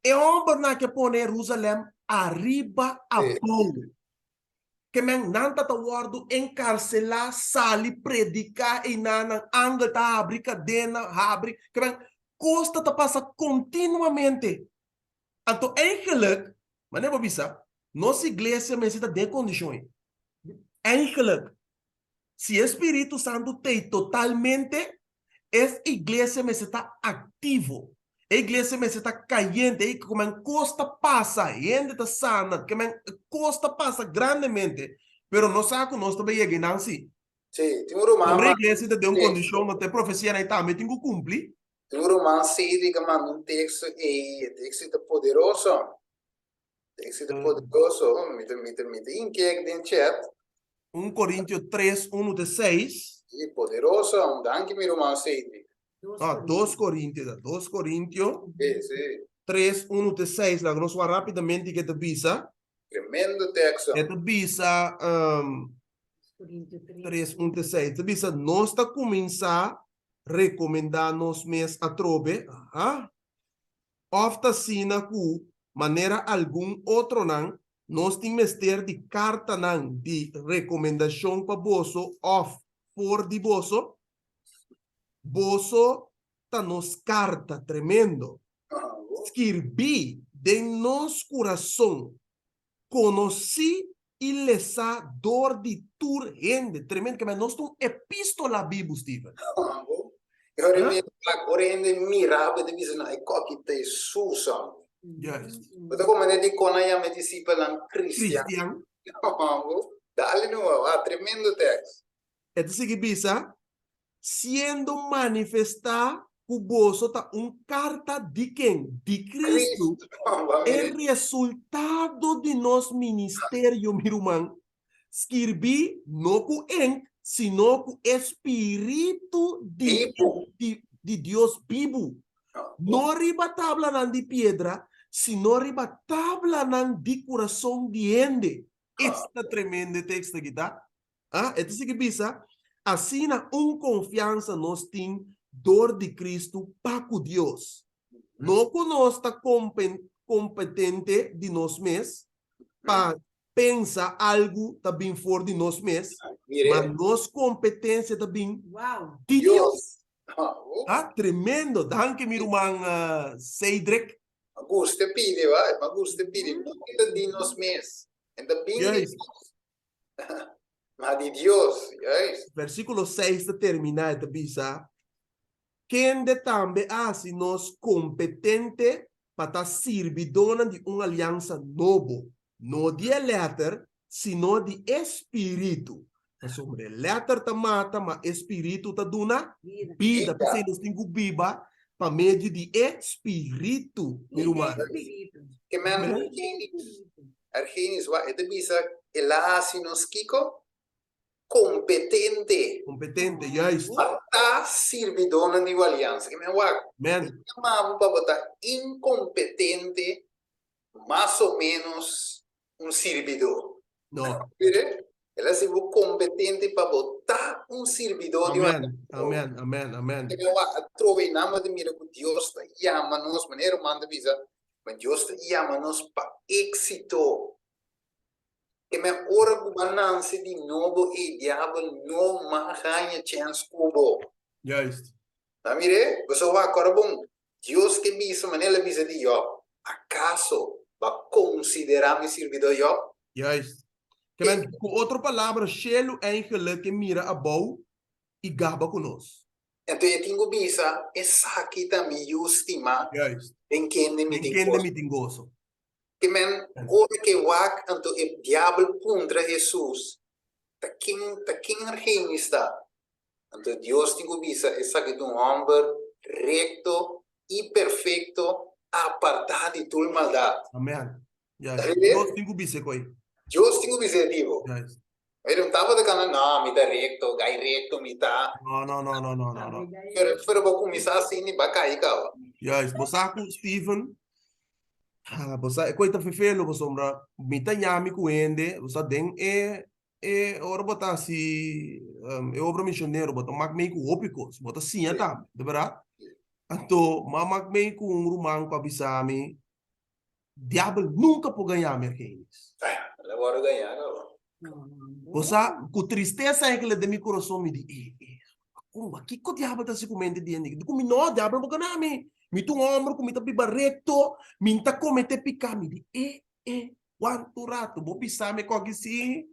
E homem na que põe Jerusalém arriba a Sim. bom. Que men nanta ta wardo encarcelar, sali, predicar e nana, anga ta abri, cadena, abri. Que men costa ta passa continuamente. Então, eigenlijk, mas não é bisa, nossa igreja necessita de condições. Eigenlijk, se Espírito Santo tem totalmente, essa igreja necessita ativo. A igreja necessita caliente, e como en costa passa, gente está sana, que men costa passa grandemente, pero não sabe que nós também chegamos assim. Sim, tem um Sobre a romano, igreja de uma sim. condição, não tem profecia aí também, tem que cumprir. tem um romano 6 que manda um texto e texto é poderoso. Texto é poderoso. Me inkijk den chat. 1 Coríntios 3, 1 de 6. E poderoso, danke mi romano 6. Ah, 2 Coríntios, 2 Coríntios. Sim, sim. 3, 1 de 6, lá nós vamos rapidamente que te visa. Tremendo texto. É te visa 3, 1 de 6. Te visa, nós está começar recomendar nos mês a trobe. Ofta sina ku maneira algum outro não, nós temos ter de carta não de recomendação para boso of for de boso. Boso tá nos carta tremendo. Escrevi de nos coração, conheci e lesa dor de tur gente, tremendo, que nós temos epístola bíblia, Steven. Agora ainda mirava de visão, ai coque te susan. Yes. Mas como ele diz, quando eu me discipulan cristiano, Cristian, dale no, tremendo texto. é assim que bisa, sendo manifestar o bolso tá carta de quem? De Cristo. É resultado de nosso ministério, meu irmão. Escrevi não com sino com Espírito de Deus vivo. Não riba tabla nan de pedra, sino riba tabla nan de coração de gente. Esta tremenda texto aqui, tá? É isso que bisa. Assim, confiança nós temos dor de Cristo para com Deus. Não conosco competente de nós mesmos para pensar algo também fora de nós mesmos, mas nossa competência também de Deus. Tremendo. Danke, meu irmão Cedric. Maguste pide, vai? Maguste pide. Não de nós mesmos. Ainda bem de mas de Deus. Versículo 6 termina de bisa. Quem de também assim nós competente para servir de uma aliança novo. Não de letra, sino de espírito. Sobre letra ta mata, mas espírito ta duna vida. Porque nós temos viva para meio de espírito, meu irmão. Que men Argenis va, ete bisa elasi nos kiko competente. Competente, já está. Tá servidor de aliança. Que men wa, chamava para botar incompetente, mais ou menos um servidor. Não. Ela se for competente para botar um servidor de aliança. Amém. Que men wa, trove nada de mira que Deus está chama-nos, maneira manda bisa, mas Deus está chama-nos para êxito. Que me ora governança de novo e diabo não mais ganha chance cubo. Juist. Tá mire? Você vai agora bom. Deus que bisa maneira bisa de Job. Acaso vai considerar me servidor Job? Juist. Que men, com outra palavra, Shelo eigenlijk que mira a bom e gaba conosco. Então eu tenho bisa essa aqui também justima. Juist. Em quem me tingoso. Que men, ora que wak anto o diabo contra Jesus. Ta quem argem está. Então Deus tem bisa essa que um homem recto e perfeito, apartado de toda maldade. Amém. Deus tem bisa coi. Deus tem bisa divo. Ele não estava de cana não, me dá recto, gai recto, me dá. Não. Pero vou começar assim, nem vai cair, cara. Bosaku Stephen. Bosa coita fefelo bosombra mita nyami kuende bosa den ora bota si obra missioneiro bota mak mei ku opikos bota sim tá de verdade então mamak mei ku rumang pa bisami diabo nunca pode ganhar, meu Argenis. Agora ganharam. Osa, com tristeza é que ele de meu coração me diz, como aqui que o diabo está se comendo de gente? Como não, diabo não ganha me. Me tu ombro, me tá piba recto, me tá comete picar, me diz, quanto rato, vou pisar me com assim,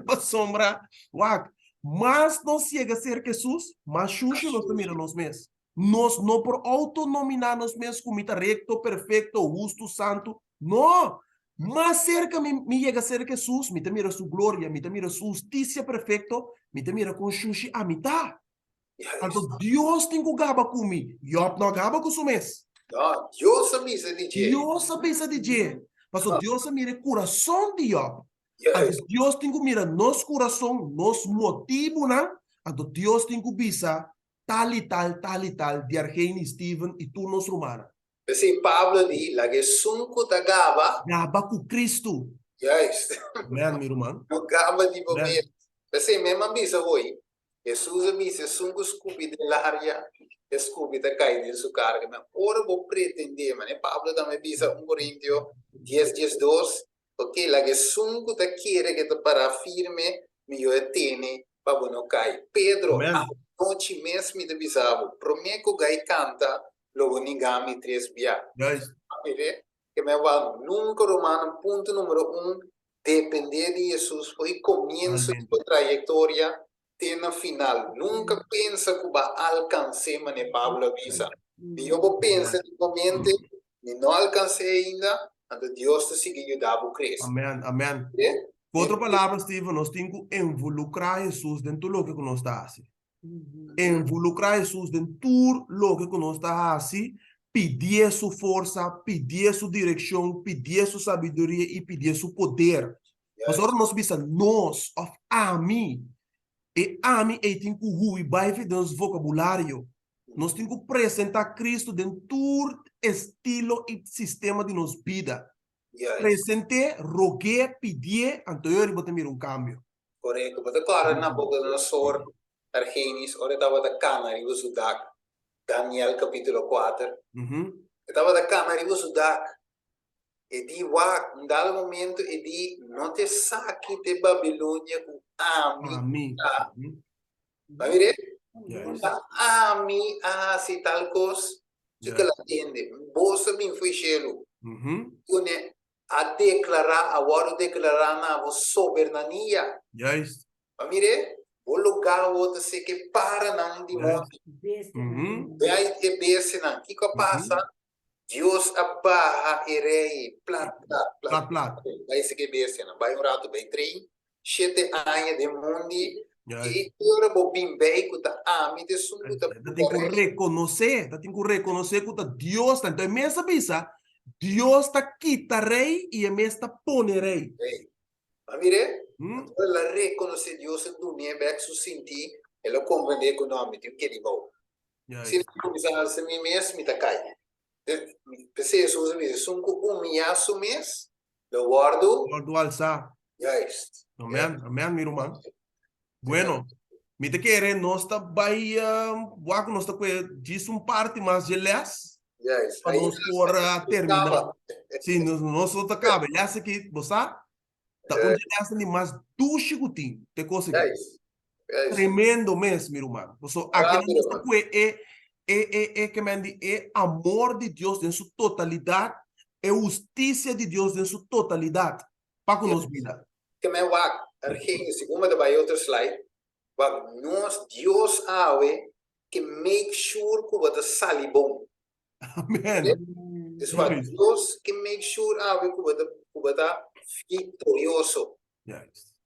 para sombra, uac. Mas não chega a ser Jesus, mas Xuxa nós mira nós mesmos. Nós não por autonominar nós mesmos como está recto, perfeito, justo, santo, não. Mas cerca me chega a ser Jesus, me mira sua glória, me mira sua justiça perfeito, me mira com Xuxa a mitad. Então Deus tem que gaba comigo, eu não gaba com o mês. Não, Deus sabe isso de jeito. Deus sabe isso de jeito. Mas Deus mira o coração de Job. Yes. Deus tem que mirar nosso coração, nosso motivo, né? Então Deus tem que visar tal e tal, de Argeni, Steven e tu nos romana. Assim, Pablo diz, lá que sunco da gaba, Gaba com Cristo. yes. Amém, meu irmão. O gaba de Amen. momento. Assim, mesmo bisa hoje, Jesus bisa sunco scubi de l'aria, scubi da cai de sua carga, mas ora vou pretender, mas Pablo também bisa 1 Coríntios 10:2, porque lá que sunco da quiere que te para firme, melhor tiene para não cair. Pedro, Amen. a noite mesmo me bisavo, prometo que gai canta, logo ningami 3 bia. Yes. Mire, que me va nunca romano, punto número 1, depender de Jesus foi comienzo de Amen. tu trayectoria, tiene final. Nunca pensa que va a alcanzar, mane Pablo avisa. E eu vou pensar de momento, e não alcancei ainda, então Deus te sigue ajudar a crescer. Amém, amém. Com outras palavras, Steven, nós temos que involucrar Jesus dentro do que nós está assim. Involucrar Jesus dentro do que nós está assim, pedir sua força, pedir sua direção, pedir sua sabedoria e pedir seu poder. Mas agora nós precisamos, nós, of ami, e ami é tem que rui, vai nosso vocabulário. Nós temos que apresentar Cristo dentro do estilo e sistema de nossa vida. Presente, roguei, pedir, então eu vou ter cambio. Correto, mas agora na boca do nosso Argenis, ora estava da cana, e o Sudak, Daniel capítulo 4, estava da cana, e o Sudak, e di, em dado momento, e di, não te saque de Babilônia com ami, vai ver? Ami, se tal coisa, se que ela entende, bolsa me foi cheio, a declarar, agora declarar na soberania. Yes. Mire, o lugar outro se que para não de monte. Vai e bese não. Que passa? Deus abarra e rei plat. Vai se que bese não. Vai rato bem trem. 7 anos de mundi. E agora vou bem bem com a ami de sungo da. Tem que reconhecer que Deus está. Então, mesmo bisa, Deus está quita rei e mesmo está pone rei. Mire, ela reconhece Deus do nível que senti, ela compreende que o nome de que digo. Se começar a ser mesmo, me tá cai. Pensei Jesus me disse, sunco humilhaço mesmo, lo guardo. Guardo alça. Yes. Amém, amém, meu irmão. Bueno, me te querer nós está vai, guaco nós está com diz parte mais de les. Yes. Para nós por terminar. Sim, nós só acaba. Já sei que você tá onde essa nem mais do chicotinho, te consegue. Tremendo mesmo, meu irmão. Você aqui nós está com que me diz é amor de Deus em sua totalidade, é justiça de Deus em sua totalidade para com nós vida. Que me wak, argeen, segundo vai outro slide, wak nós Deus awe que make sure que você sali bom. Amém. Isso é Deus que make sure awe que você vitorioso.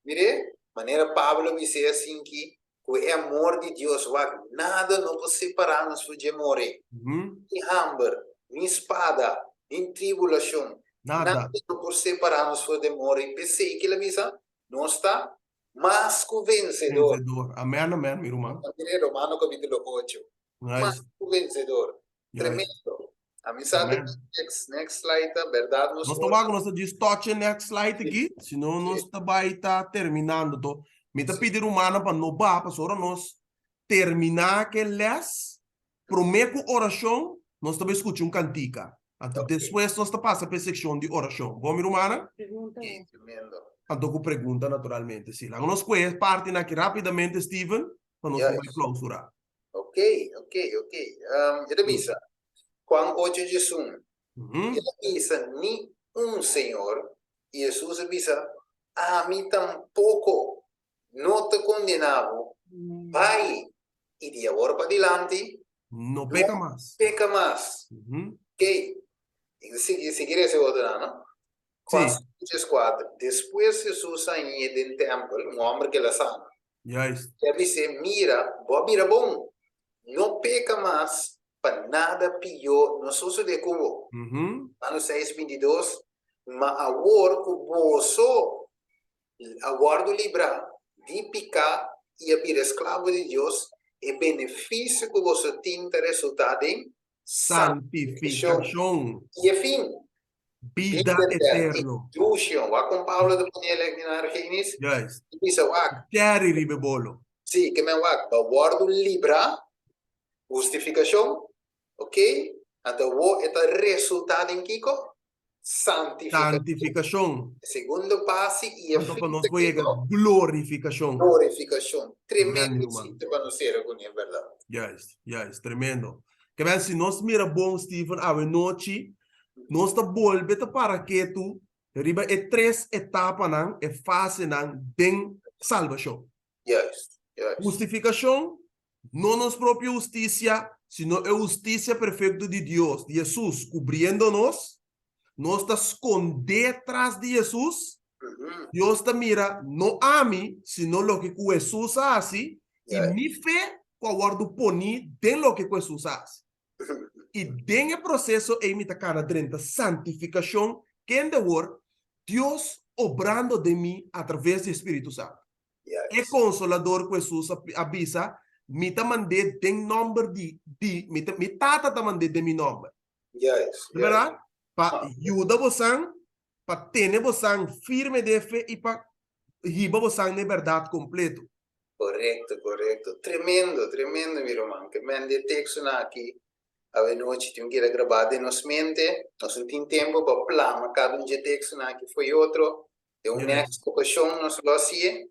Mire, maneira Pablo me disse assim que o amor de Deus, wak nada não pode separar-nos de amor. Nem hambre, nem espada, nem tribulação. Nada não pode separar-nos de amor. E pensei que ele avisa, não está mais que vencedor. Amém, amém, meu irmão. Romano capítulo 8. Mais que vencedor. Tremendo. Amizade, next slide, verdade. Nós estamos de touch next slide aqui, senão nós vai estar terminando. Então, me está pedindo humana para não para nós terminar que les, prometo oração, nós também escutamos cantica. Então, Ok. depois nós passa para a secção de oração. Bom, minha irmã? Pergunta. Ok, tremendo. Então, com pergunta, naturalmente. Sim. Lá nós conhecemos parte aqui rapidamente, Steven, para nós Yes. vai clausurar. Ok. Ele bisa, Juan 8:1. Uhum. Ele bisa, ni Senhor, e Jesus bisa, a mim tampouco, não te condenavo, vai, e de agora para diante, No não peca mais. peca mais. Uhum. Ok? E seguir esse outro, não? Juan Sim. 4. Depois Jesus saiu do templo, um homem que ele sana. Yes. Ele disse, mira bom, não peca mais, para nada pior, não sucede como. Uhum. Ano 6:22, mas agora o bolso, agora do livrar, de picar e abrir escravo de Deus, é benefício que você tem resultado em Santificação. E é fim, Vida eterno. instrução. Wa com Paulo de Punela na Argenis, Yes. bisa wak, Quero ribebolo. sim, que me wak, agora do livrar, justificação, ok? Então, o é o resultado em Kiko? Santificação. Santificação. Segundo passo e Então, para nós vai Kiko? glorificação. Glorificação. Tremendo Amém, sim, para não ser a verdade. Yes. Tremendo. Que bem, se nós mira bom, Steven, a noite, nós está volvendo para que tu, riba é 3 etapas, não, é fase, não, de salvação. Yes. Justificação, não nos própria justiça, sino a justiça perfeita de Deus, de Jesus, cobrindo-nos, nós está esconder atrás de Jesus. Deus está mira, não a mim, sino lo que Jesus hace, e mi fé, guardo poni, den lo que Jesus hace. E den o processo, e me cara dentro santificação, que em the word, Deus obrando de mim através do Espírito Santo. É consolador que Jesus avisa, me tá mandando den número me tata tá mandando de mi nome. Verdade? Para ajudar você, para ter você firme de fé e para riba você na verdade completo. Correto. Tremendo, meu irmão. Que me de texto aqui, a noite tem que ir gravado em nossa mente, nós não temos tempo para planear cada um de texto aqui foi outro, de uma next ocasião nós lo assim,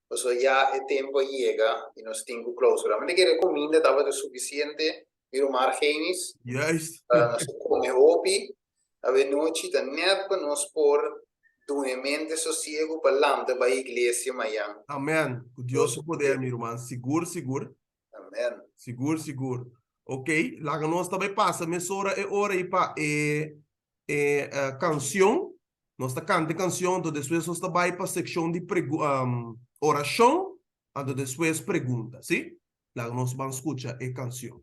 mas já é tempo chega e nós temos que closure. Mas que recomendo estava suficiente, meu irmão Genis, nós come hobby, a noite da net para nós por mente sossego para lanta para a igreja amanhã. Amém. Com Deus o poder, meu irmão. Seguro. Amém. Seguro. Ok? Lá nós também passa, mas hora aí para canção. Nós está cantando canção, então depois nós vai para a secção de oração, então depois pergunta, sim? Lá nós vamos escutar a canção.